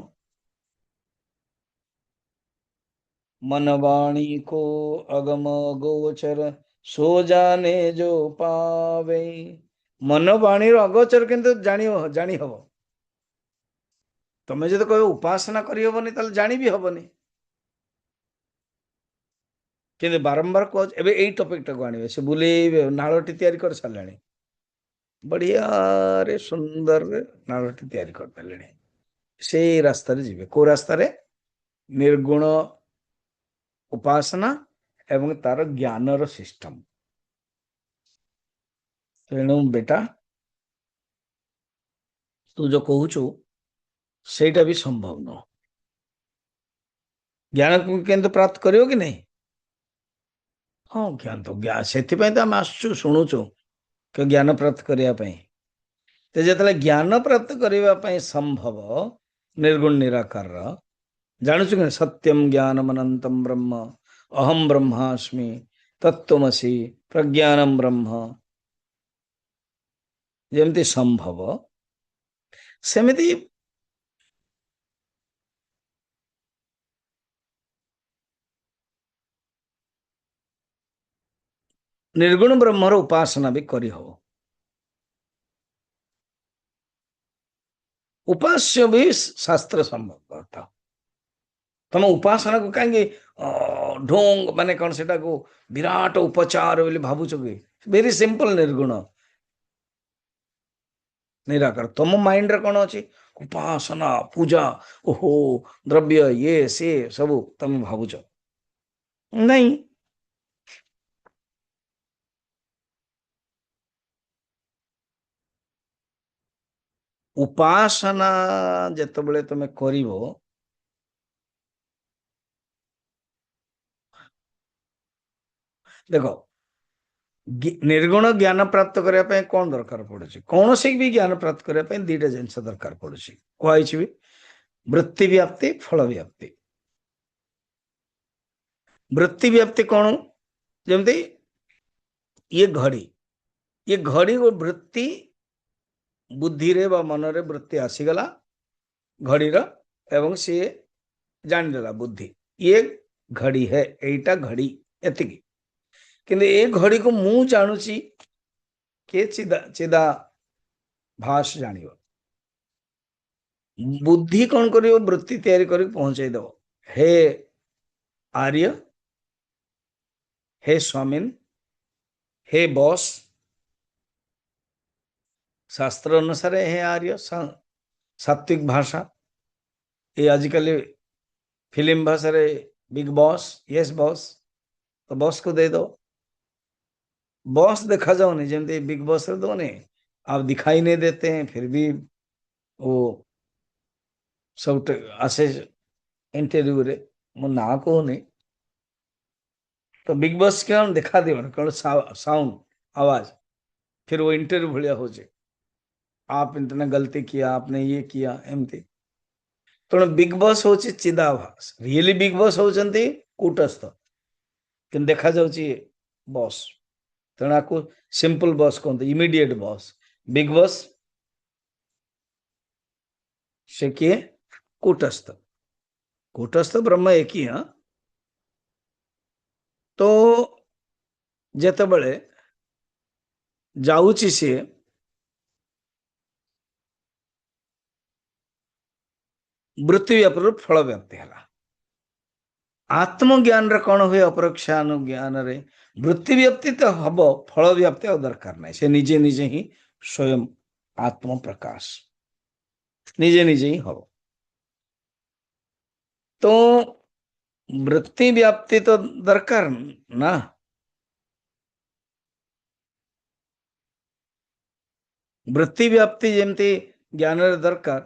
मनवाणी को अगम गोचर सो जाने जो पावे। मनवाणी अगोचर किंतु जानी हब। तुम्हें जो कह उपासना करी हबनी ताले जानी भी हबनी। କିନ୍ତୁ ବାରମ୍ବାର କହୁଛି ଏବେ ଏଇ ଟପିକଟାକୁ ଆଣିବେ, ସେ ବୁଲେଇବେ, ନାଳଟି ତିଆରି କରି ସାରିଲାଣି, ବଢିଆରେ ସୁନ୍ଦରରେ ନାଳଟି ତିଆରି କରିଦେଲେଣି। ସେଇ ରାସ୍ତାରେ ଯିବେ। କୋଉ ରାସ୍ତାରେ? ନିର୍ଗୁଣ ଉପାସନା ଏବଂ ତାର ଜ୍ଞାନର ସିଷ୍ଟମ। ତେଣୁ ବେଟା ତୁ ଯୋଉ କହୁଛୁ ସେଇଟା ବି ସମ୍ଭବ ନୁହଁ। ଜ୍ଞାନକୁ କେମିତି ପ୍ରାପ୍ତ କରିବ କି ନାହିଁ? ହଁ, ଜ୍ଞାନ ତ ସେଥିପାଇଁ ତ ଆମେ ଆସୁଛୁ, ଶୁଣୁଛୁ କି ଜ୍ଞାନ ପ୍ରାପ୍ତ କରିବା ପାଇଁ। ତ ଯେତେବେଳେ ଜ୍ଞାନ ପ୍ରାପ୍ତ କରିବା ପାଇଁ ସମ୍ଭବ ନିର୍ଗୁଣ ନିରାକାରର, ଜାଣୁଛୁ କି ସତ୍ୟମ ଜ୍ଞାନମ ଅନନ୍ତମ ବ୍ରହ୍ମ ଅହಂ ବ୍ରହ୍ମାସ୍ମି ତତ୍ତ୍ୱମସି ପ୍ରଜ୍ଞାନମ ବ୍ରହ୍ମ ଯେମିତି ସମ୍ଭବ, ସେମିତି ନିର୍ଗୁଣ ବ୍ରହ୍ମର ଉପାସନା ବି କରିହବ। ଉପାସ୍ୟ ବି ଶାସ୍ତ୍ର ସମ୍ଭବ କଥା। ତମ ଉପାସନାକୁ କାହିଁକି ଢୋଙ୍ଗ ମାନେ କଣ ସେଟାକୁ ବିରାଟ ଉପଚାର ବୋଲି ଭାବୁଛ କି? ଭେରି ସିମ୍ପଲ ନିର୍ଗୁଣ ନିରାକାର। ତମ ମାଇଣ୍ଡରେ କଣ ଅଛି? ଉପାସନା, ପୂଜା, ଓହୋ ଦ୍ରବ୍ୟ, ଇଏ ସିଏ ସବୁ ତମେ ଭାବୁଛ। ନାଇଁ, ଉପାସନା ଯେତେବେଳେ ତମେ କରିବ, ଦେଖ ନିର୍ଗୁଣ ଜ୍ଞାନ ପ୍ରାପ୍ତ କରିବା ପାଇଁ କଣ ଦରକାର ପଡୁଛି? କୌଣସି ବି ଜ୍ଞାନ ପ୍ରାପ୍ତ କରିବା ପାଇଁ ଦିଟା ଜିନିଷ ଦରକାର ପଡୁଛି। କୁହାଯାଇଛି ବି ବୃତ୍ତି ବ୍ୟାପ୍ତି, ଫଳ ବ୍ୟାପ୍ତି। ବୃତ୍ତି ବ୍ୟାପ୍ତି କଣ? ଯେମିତି ଇଏ ଘଡ଼ି ଓ ବୃତ୍ତି ବୁଦ୍ଧିରେ ବା ମନରେ ବୃତ୍ତି ଆସିଗଲା ଘଡ଼ିର, ଏବଂ ସିଏ ଜାଣିଦେଲା ବୁଦ୍ଧି ଇଏ ଘଡ଼ି ହେ, ଏଇଟା ଘଡ଼ି, ଏତିକି। କିନ୍ତୁ ଏ ଘଡ଼ିକୁ ମୁଁ ଜାଣୁଛି, କିଏ ଚିଦା ଭାସ ଜାଣିବ। ବୁଦ୍ଧି କଣ କରିବ? ବୃତ୍ତି ତିଆରି କରିକି ପହଞ୍ଚେଇ ଦବ। ହେ आर्य, हे स्वामिन, हे बॉस। शास्त्र अनुसार हे आर्य सात्विक भाषा, ये आजिकल फिल्म भाषा रे बिग बॉस, यस बॉस, तो बॉस को दे दो। बॉस देखा जाओ नहीं, जमते बिग बॉस दो नहीं, आप दिखाई नहीं देते हैं, फिर भी वो सब आसे इंटरव्यू रे मो ना को नहीं, तो बिग बॉस क्या दिखा दियो कौन साउंड आवाज, फिर वो इंटरव्यू भलिया हो जाए, आप इतना गलती किया, आपने ये किया एमती। तेणु बिग बॉस हूँ चिदाभास, रियली बिग बॉस होती कूटस्थ, कि देखा जाऊँ बॉस। तेणु आपको सिंपल बॉस कहते, इमीडिएट बॉस। बिग बॉस से किए कूटस्थ, कूटस्थ ब्रह्म एक ही। हाँ, तो जेतबेले जाऊँची सी वृत्ति व्यापार फल व्याप्ति है। आत्मज्ञान रे कौन हुए? अपरोक्षानुज्ञान रे वृत्ति व्याप्ति तो हम, फल व्याप्ति और दरकार नहीं। से निजे निजे ही स्वयं आत्म प्रकाश निजे निजे ही हम। तो वृत्ति व्याप्ति तो दरकार ना। वृत्ति व्याप्ति जमती ज्ञान रे दरकार,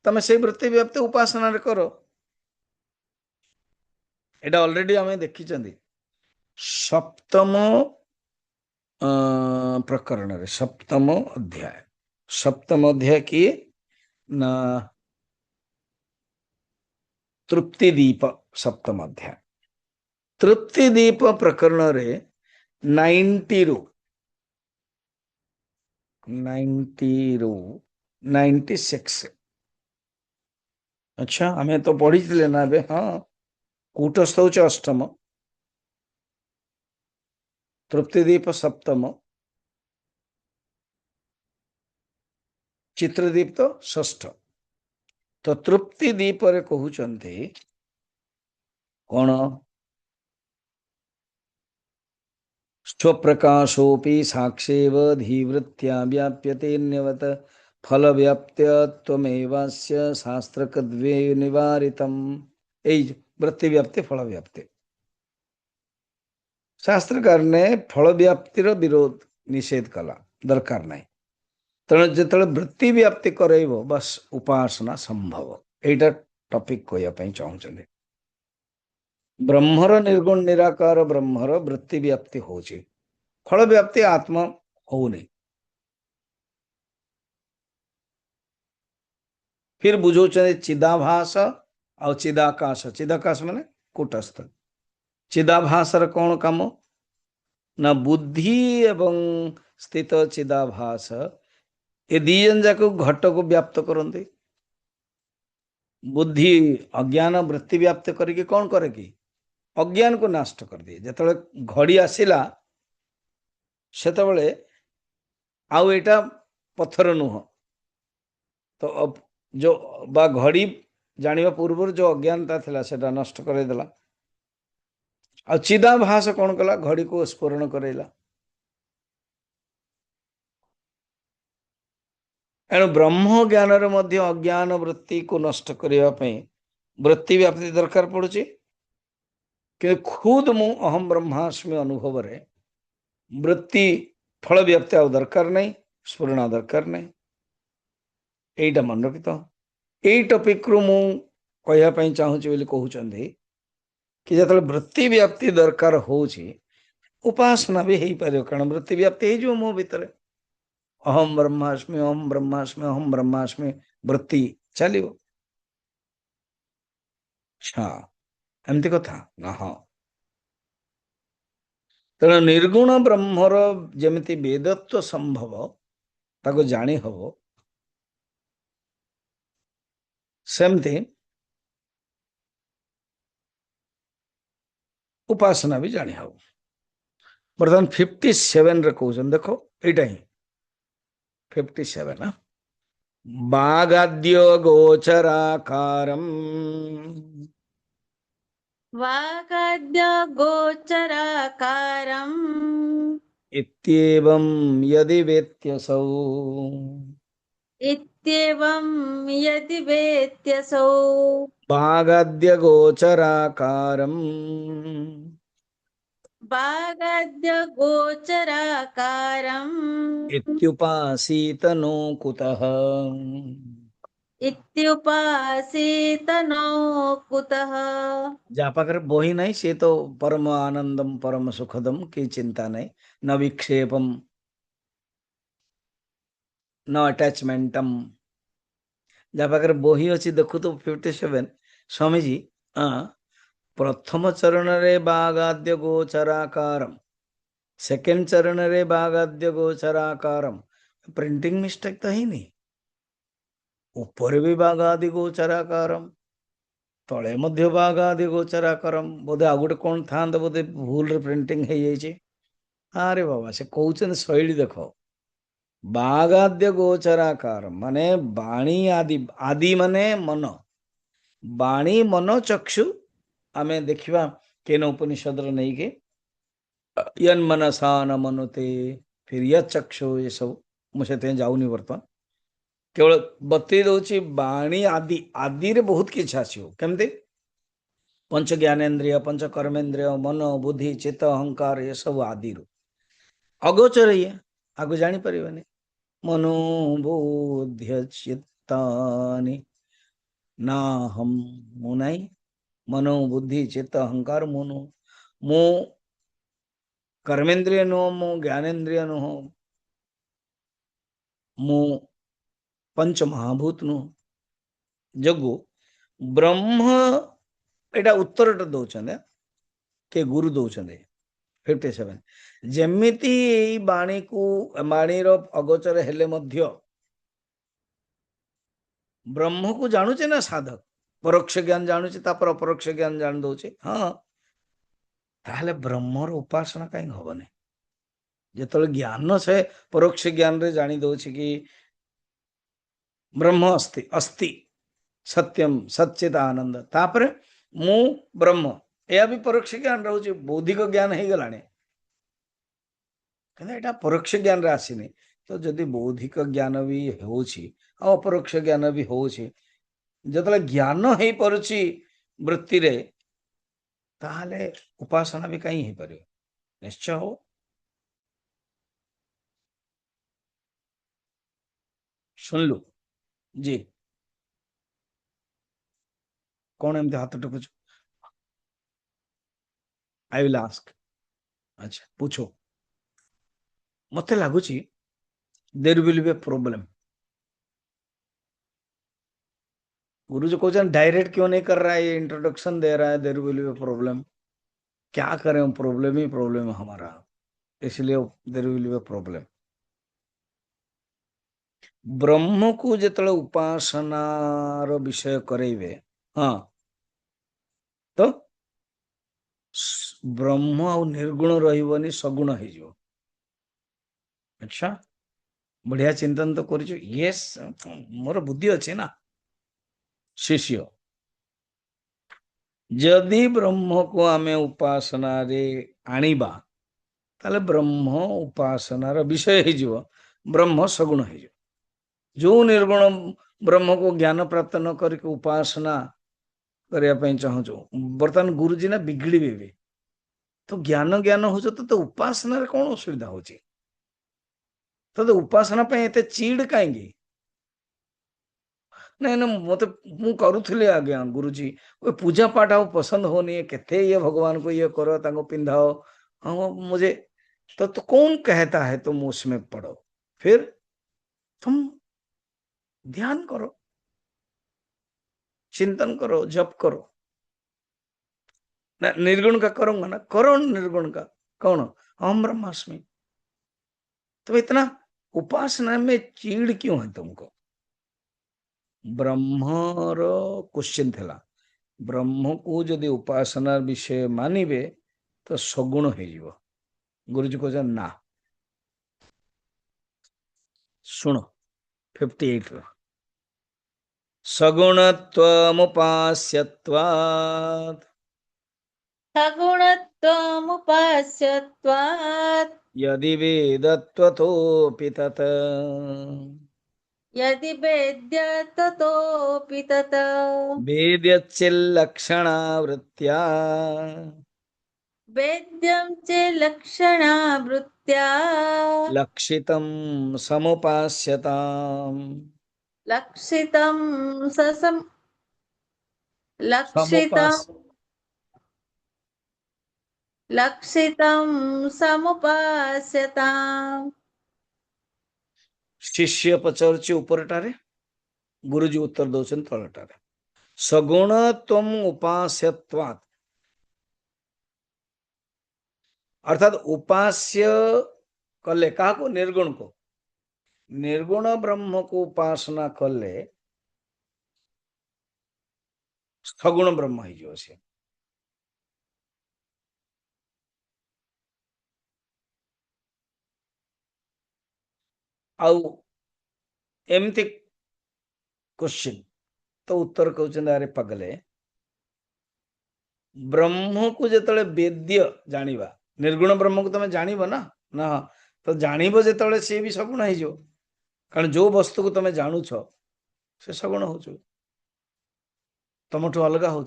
तमें से वृत्ति व्याप्ति उपासना रे करो। एटा ऑलरेडी हमें देखी चंदी सप्तम प्रकरण रे, सप्तम अध्याय, सप्तम अध्याय किए ना तृप्ति दीप, सप्तम अध्याय तृप्ति दीप प्रकरण रे 90 रू 96। अच्छा, हमें तो पढ़ी ना बे। हाँ, कूटस्थ हूँ अष्टम, तृप्तिदीप सप्तम, चित्रदीप तो षष्ठ। तो तृप्ति दीप रे कहउचंती कौन? स्वप्रकाशोऽपि साक्षेव धीवृत्त्या व्याप्यतेऽन्यवत् फलव्याप्त्यत्वमेवास्य शास्त्रकद्वे निवारितम्। এই वृत्ति व्याप्ति फल व्याप्ति शास्त्रकार ने फल व्याप्तिर विरोध निषेध कला दरकार नहीं तेणु जिते वृत्ति व्याप्ति करेब बस उपासना संभव एटा टॉपिक कहवाई चाहते ब्रह्मर निर्गुण निराकार ब्रह्मर वृत्ति व्याप्ति होची फल व्याप्ति आत्मा होनी फिर बुझौचे चिदाभास और चिदाकाश चिदाकाश माने कूटस्थ चिदाभासर कौन काम ना बुद्धि एवं स्थित चिदाभास ये दीजन जाक घट को व्याप्त करते बुद्धि अज्ञान वृत्ति व्याप्त करके कौन करे कि अज्ञान को नष्ट कर दिए जिते घड़ी आसला से आउ एटा पत्थर नुह तो अब जो बा घड़ी जानिबा पूर्व जो अज्ञानता थिला सेटा नष्ट करदेला आ चिदाभास कौन कला घड़ी को स्फुरण करेला एणु ब्रह्म ज्ञान मध्य अज्ञान वृत्ति को नष्ट करने वृत्ति व्याप्ति दरकार पड़ुची कि खुद मु अहम ब्रह्मास्मि अनुभव रे वृत्ति फल व्याप्ति आ दरकार नहीं स्फुरण दरकार नहीं एटा मन रखी तो यही टॉपिक रु मु कहवाई चाहूँगी कहते कि जो वृत्ति व्याप्ति दरकार होची उपासना भी हो पार कारण वृत्ति व्याप्ति हो मो भितर अहम ब्रह्मास्मि अहम ब्रह्मास्मि अहम ब्रह्मास्मि वृत्ति चलो हाँ एमती कथा ना हाँ तेना निर्गुण ब्रह्मर जमिति वेदत्व संभव ताको जानी हबो सेमती उपासना भी जानी हबो बर्तमान 57 रे कहउछन देखो एटा ही 57 ना बागाद्य गोचराकारम वागाद्य गोचराकारम् इत्येवं यदि वेत्यसौ इत्येवं यदि वेत्यसौ बागाद्य गोचराकारम वागाद्य गोचराकारम् इत्युपासीत नो कुतः इत्युपासीत नो कुतः। जा पाखरे बही नहीं से तो परम आनंदम परम सुखदम की चिंता नहीं न विक्षेपम न अटैचमेंटम जा पाखरे बही अच्छी देखु तो 57 स्वामी जी प्रथम चरण रे बागाद्य गोचराकारम सेकेंड चरण रे बागाद्य गोचराकारम प्रिंटिंग मिस्टेक तो ही नहीं ऊपर भी बागादि गोचराकारम तले मध्य बागादि गोचराकारम बोधे आ गोटे कौन था बोधे भूल रे प्रिंटिंग हो जाइए अरे बाबा से कहते शैली देख बागाद्य गोचराकारम माने बाणी आदि आदि माने मन बाणी मन चक्षु आमे देखिबा केन उपनिषद नहीं के यन मनसा न मनुते फिर य चक्षु ये सब मुझे जाऊनी बर्तमान केवल बतई दौची बाणी आदि आदि रे बहुत किछ आसीओ केमते पंच ज्ञानेन्द्रिय पंच कर्मेन्द्रिय मन बुद्धि चित्त अहंकार ये सब आदि रो अगोचर ये आगो जानी परिबने मनो बुद्ध्य चित्तानि ना हम मुनाई मनो बुद्धि चित्त अहंकार मुनु मो कर्मेन्द्रिय नो मो ज्ञानेन्द्रिय नो मो पंच महाभूत नु जगु ब्रह्म एटा उत्तर दौरान के गुरु दौरान 57 जमिति बाणी को बाणी अगोचर हेले मध्य ब्रह्म को जानूचे ना साधक परोक्ष ज्ञान जानूचे तापर अपरोक्ष ज्ञान जान दौचे हाँ ताहले ब्रह्मर उपासना कहीं हबने जेतले ज्ञान से परोक्ष ज्ञान रे जानी दौचे कि ब्रह्म अस्ति अस्ति सत्यम सच्चित आनंद तापर मु ब्रह्म या भी परोक्ष ज्ञान रोचे बौद्धिक ज्ञान हो गलाने କିନ୍ତୁ ଏଇଟା ପରୋକ୍ଷ ଜ୍ଞାନରେ ଆସିନି। ତ ଯଦି ବୌଦ୍ଧିକ ଜ୍ଞାନ ବି ହେଉଛି ଆଉ ଅପରୋକ୍ଷ ଜ୍ଞାନ ବି ହେଉଛି, ଯେତେବେଳେ ଜ୍ଞାନ ହେଇପାରୁଛି ବୃତ୍ତିରେ, ତାହେଲେ ଉପାସନା ବି କାହିଁ ହେଇପାରିବ? ନିଶ୍ଚୟ ହବ। ଶୁଣିଲୁ जी, कौन एमती हाथ टकुच? I will ask. अच्छा पूछो। मते लागुची there will be a problem. Guruji question direct क्यों नहीं कर रहा है, ये इंट्रोडक्शन दे रहा है, there will be a problem. क्या करें, प्रॉब्लम ही प्रॉब्लम है हमारा, इसलिए there will be a problem. ब्रह्म को जेतले उपासनार विषय करेइबे, हाँ, तो ब्रह्म आ निर्गुण रहिबनी, सगुण हो। अच्छा, बढ़िया चिंतन तो कर। यस, मोर बुद्धि अच्छे ना। शिष्य जदि ब्रह्म को आमे उपासना रे आनिबा, ताले ब्रह्म उपासनार विषय हो, ब्रह्म सगुण हो। जो निर्गुण ब्रह्म को ज्ञान प्राप्त न करके उपासना करने चाहूँ, बर्तमान गुरुजी ना बिगड़ी भी, तो ज्ञान ज्ञान हो तो उपासना कौन असुविधा हो? तो उपासना पे एते चीड़ कहीं? नहीं ना, मत मु करुले आज्ञा गुरुजी, कोई पूजा पाठ आ पसंद होनी, केते ये भगवान को ये करो, ताको पिंधाओ, हाँ मुझे तो कौन कहता है तुम उसमें पढ़ो? फिर तुम ध्यान करो, चिंतन करो, जप करो ना। निर्गुण का करूंगा ना, करो निर्गुण का। कौन? अहम ब्रह्मास्मि। तो इतना उपासना में चीड़ क्यों है तुमको? ब्रह्मर क्वेश्चन थिला, ब्रह्म को जदि उपासना विषय मानिबे तो सगुण हो जीवो। गुरुजी कहते ना, सुनो 58 रो, सगुणत्वमुपास्यत्वात् सगुणत्वमुपास्यत्वात् यदि वेदत्वतोऽपि तत् यदि वेद्य ततोऽपि तत् वेद्यच्चिल्लक्षणावृत्त्या वेद्यं च लक्षणावृत्त्या लक्षितं समुपास्यताम्। लक्षितं ससं लक्षितं समुपास लक्षितं समुपास्यताम्। शिष्य पचारुची उपरटारे, गुरुजी उत्तर दौरान तलटारे। सगुण तम उपास्यत्वात्, अर्थात उपास्य कले कहा को? निर्गुण को। निर्गुण ब्रह्म को उपासना कले सगुण ब्रह्म हो से। आउ एमती क्वेश्चन तो उत्तर कहते अरे पगले, ब्रह्म को जिते वेद्य जानिबा, निर्गुण ब्रह्म को तुम जानिब ना ना, तो जानिब जिते सी भी सगुण हो। कारण जो वस्तु को तुम जानुछ से सगुण हो, तुमठू अलग हो।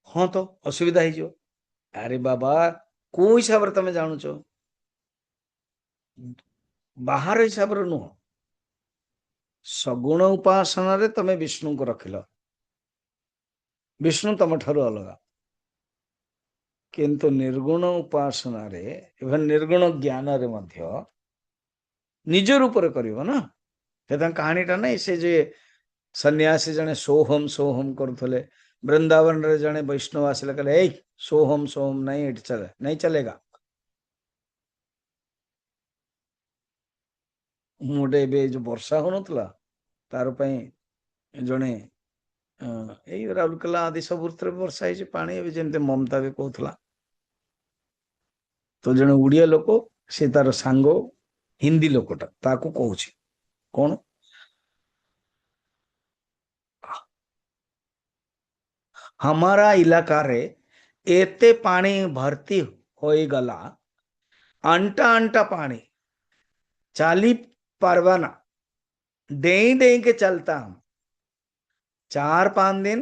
हाँ तो असुविधा हो। अरे बाबा, को हिसाब से तुम जानुछ? बाहर हिसाब से नुह। सगुण उपासना रे तुम विष्णु को रखिल, विष्णु तुम ठारू अलग। किंतु निर्गुण उपासना रे एवं निर्गुण ज्ञान रे मध्य निज रूप रे करिवो ना। से कहानीटा नहीं, से जे सन्यासी जने सोहम सोहम करुले, वृंदावन रे जने वैष्णव आसिले कहले ए सोहम सोहम नहीं, एट चले नहीं चलेगा। मोटे बे जो वर्षा होनतला तार पई जने एई राउरकेला आदि सब वर्षा है पानी ए जेमते ममता भी कहतला। तो जने उड़िया लोक से तार सांग हिंदी लोकटा ताकू कहूची कौन, हमारा इलाका रे एते पानी भर्ती हो गला, अंटा अंटा पानी चाली पारवाना, डेई डेई के चलता हम 4-5 दिन,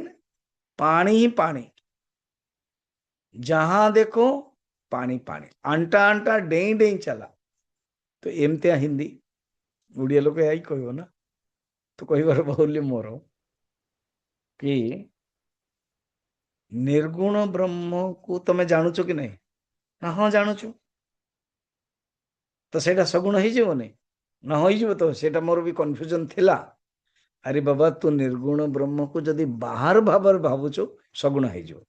पानी ही पानी, जहां देखो पानी पानी, अंटा अंटा डेई डेई चला। तो एमतिया हिंदी ओडिया लोक यही कहब ना। तो कहबार बहुल्य मोर कि निर्गुण ब्रह्म को तमे जानूच कि नहीं ना? हाँ जानूच। तो सेटा सगुण हो ना? हो तो सेटा मोर भी कन्फ्यूजन थिला। अरे बाबा तू निर्गुण ब्रह्म को जदि बाहर भाव भावुचु सगुण हो।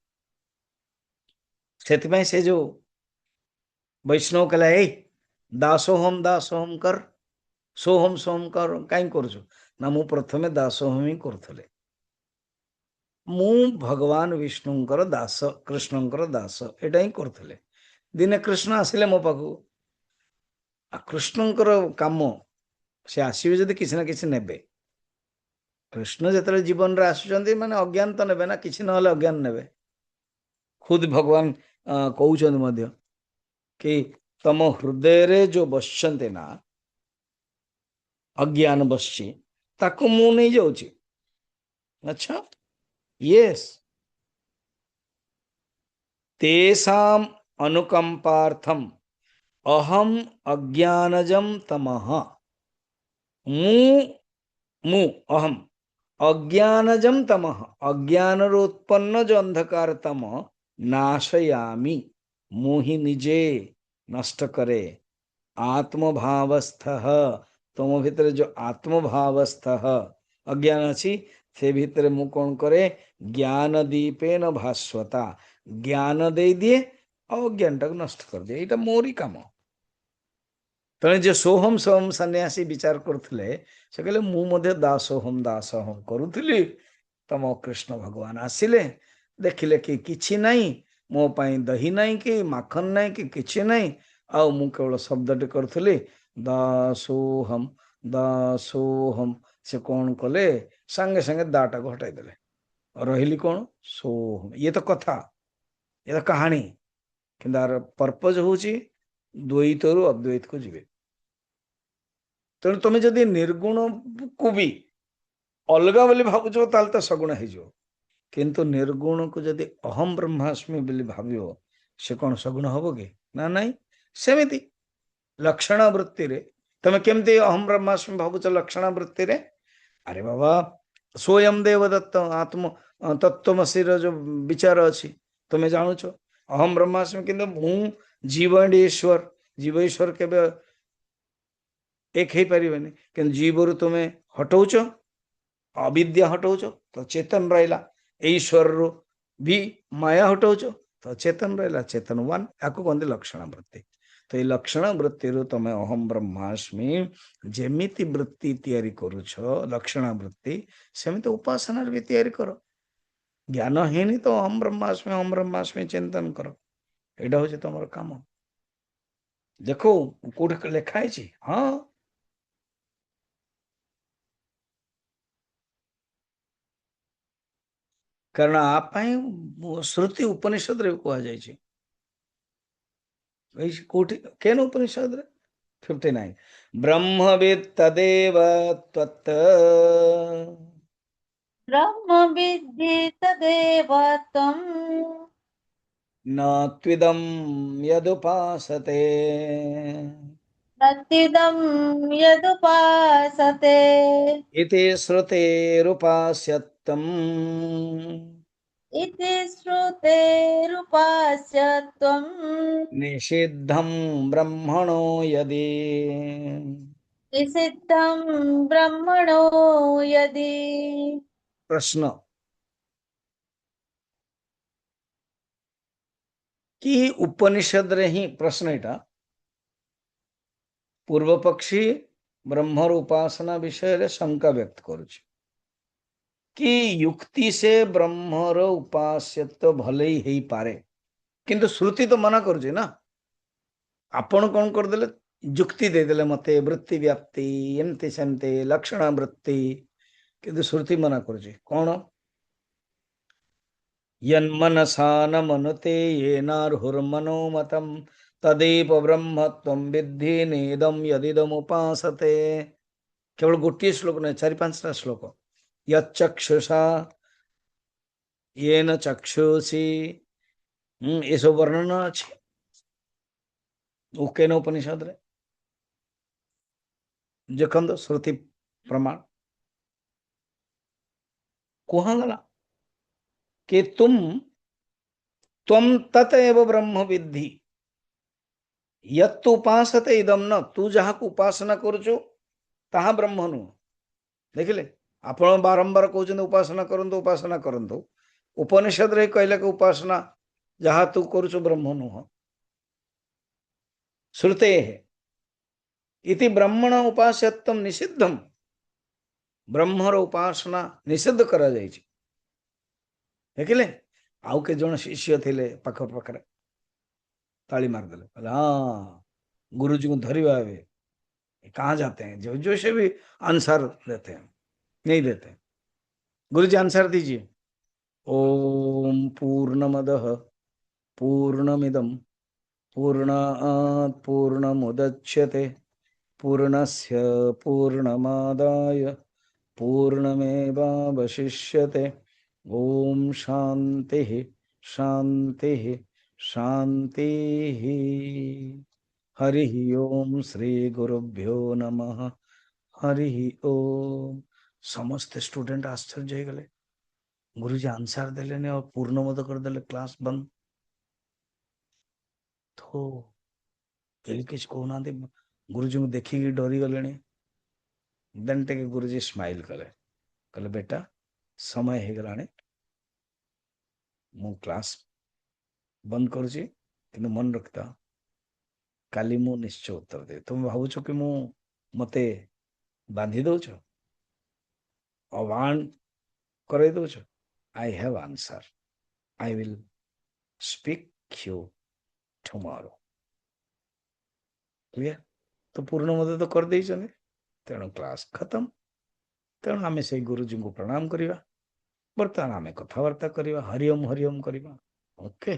से जो वैष्णव कहला ए दासोहम कर, सोहम कर, कहीं कर ना? मु प्रथमे दासोहम ही करुले। मु भगवान विष्णुंकर दास, कृष्णंकर दास एटा ही करुले। दिने कृष्ण आसिले मो पाखु, कृष्णंकर काम से आसवे जदि किसी ना किसी नेबे। कृष्ण जिते जीवन रे आसुचंदी माने अज्ञान तो नेबे ना, किसी ना अज्ञान नेबे। खुद भगवान कहउछन मध्य कि तम हृदय रे जो बसचंते ना अज्ञान बसची, ताको मु नहीं जाउची। अच्छा, यस, तेषाम अनुकंपार्थम अहम अज्ञानजम तमः, मु मु अहम अज्ञानजम तमः, अज्ञानरोत्पन्न जो अंधकार तम नाशयामी, मुहि निजे नष्ट करे। आत्मभावस्थ, तुम भितर जो आत्मभावस्थ अज्ञान अच्छी से भितर मु कौन करे? ज्ञान दीपेन भास्वता, ज्ञान दे दिए अज्ञान टाक नष्ट कर दिए। यहाँ मोरी काम। तेणु जो सोहम सोहम सन्यासी विचार करुले से कहले मु दासोहम करुली। तम कृष्ण भगवान आसिले, देखिले कि किछि नहीं, मो पाई दही नहीं कि माखन नहीं कि किछि नहीं, आउ मु केवल शब्दटे करुली दासोहम दासोहम। से कौन कले? संगे संगे दाटा को हटाई देले, रही कौन? सोहम। ये तो कथा, ये तो कहानी, कि पर्पज हूँ द्वैत रु अद्वैत को जीवे। तेणु तुम जदि निर्गुण को भी अलग बोली भावुच ताल तो सगुण हो, किंतु निर्गुण को जदि अहम ब्रह्मास्मि बोली भावियो से कौन सगुण हम कि ना? नहीं। सेमिति लक्षण वृत्ति रे तुम केमती अहम ब्रह्मास्मि भावुच लक्षण वृत्ति रे? अरे बाबा स्वयं देवदत्त आत्म तत्वमसी जो विचार अच्छी तुम्हें जानूच अहम ब्रह्मास्मि, किंतु मु जीव एंड ईश्वर, जीव ईश्वर केबे एक ही पारिबेनी। कि जीवर तुम्हें हटौच, अविद्या हटौच तो चेतन रहा, ईश्वर रो भी माया हटौच तो चेतन रहा, चेतन वन। याको कहते लक्षण वृत्ति। तो ये लक्षण वृत्ति रो तमे अहम ब्रह्मास्मि जेमिति वृत्ति तैयारी करुछ, लक्षण वृत्ति सेमिति उपासना भी तैयारी करो। ज्ञान हेनी तो अहम ब्रह्मास्मि चिंतन करो। एटा हूँ तुम काम। देखो कोठ लिखाई छी। हाँ, कारण आप श्रुति उपनिषद रे कह जाय कोठी केन उपनिषद रे 59 ब्रह्मविद तदेव त्वत् ब्रह्म विद्धि तदेव त्वम् न त्विदं यदुपासते नत्युदं यदुपासते। इति श्रुतेरुपास्यत्तम् इति श्रुतेरुपास्य त्वम् निषिद्धं ब्रह्मणो यदि। निषिद्धं ब्रह्मणो यदि। प्रश्न कि उपनिषद रे ही प्रश्न एटा पूर्व पक्षी ब्रह्मर उपासना विषय रे शंका व्यक्त करुछि कि युक्ति से ब्रह्मर उपास्यत्व भले ही पारे, किंतु श्रुति तो मना करुछि ना। आपण कौन करदेले? युक्ति देदेले मते वृत्ति व्याप्ति एमती सेमती लक्षण वृत्ति, किंतु श्रुति मना करुछि कौन? यन्मनसा न मनुते येनार्हुर्मनोमतं तदेव ब्रह्मत्वं विद्धि नेदं यदिदमुपासते। केवल गोटे श्लोक नहीं, 4-5टा श्लोक। यच्चक्षुषा येन चक्षुषी, ये सब वर्णन अच्छे केन उपनिषद रे देखो श्रुति प्रमाण कहाँ गला कि त्वं ततएव ब्रह्म विद्धि यत्तु उपासते इदम न, तू जहाँ को उपासना करुचु ताहा ब्रह्म नु। देखिले आपण बारंबार कहते उपासना करंतु उपासना करंतु, उपनिषद रे कहले कि उपासना जहाँ तू करुचु ब्रह्म नुह। श्रुते इति ब्रह्मण उपास्यत्वं निषिद्धम, ब्रह्मर उपासना निषिद्ध करा जाइछि। देखिले आउ के जन शिष्य थिले पाख पाखरे ताली मार देले, हाँ गुरुजी को धरिबा है, कहाँ जाते हैं, जो जो से भी आंसर देते हैं, नहीं देते। गुरुजी आंसर दीजिए। ओम पूर्णमदः पूर्णमिदं पूर्णात् पूर्णमुदच्यते पूर्णस्य पूर्णमादाय पूर्णमेवावशिष्यते। ओम शांति शांति शांति। हरि ओम श्री गुरुभ्यो नमः। हरि ओम। समस्त स्टूडेंट आश्चर्य हो गले, गुरुजी आंसर देले और पूर्णमद कर देले, क्लास बंद। तो किसी कहना गुरुजी को देखिकी डरी गले। देन टे गुरुजी स्माइल कले, कहले बेटा समय हो गलाने, मु क्लास बंद करुची, किंतु मन रखता काली मु निश्चय उत्तर दे। तुम भावुच कि मु मते बांधी दौच, अवान करे दौच। I have answer, I will speak you tomorrow. Clear? तो पूर्ण मत तो कर देइछने, तेणु क्लास खत्म। तेणु आमे से गुरुजी को प्रणाम करिवा, बर्तमान आमे कथबार्ता करिवा, हरिओम हरिओम करिवा। ओके।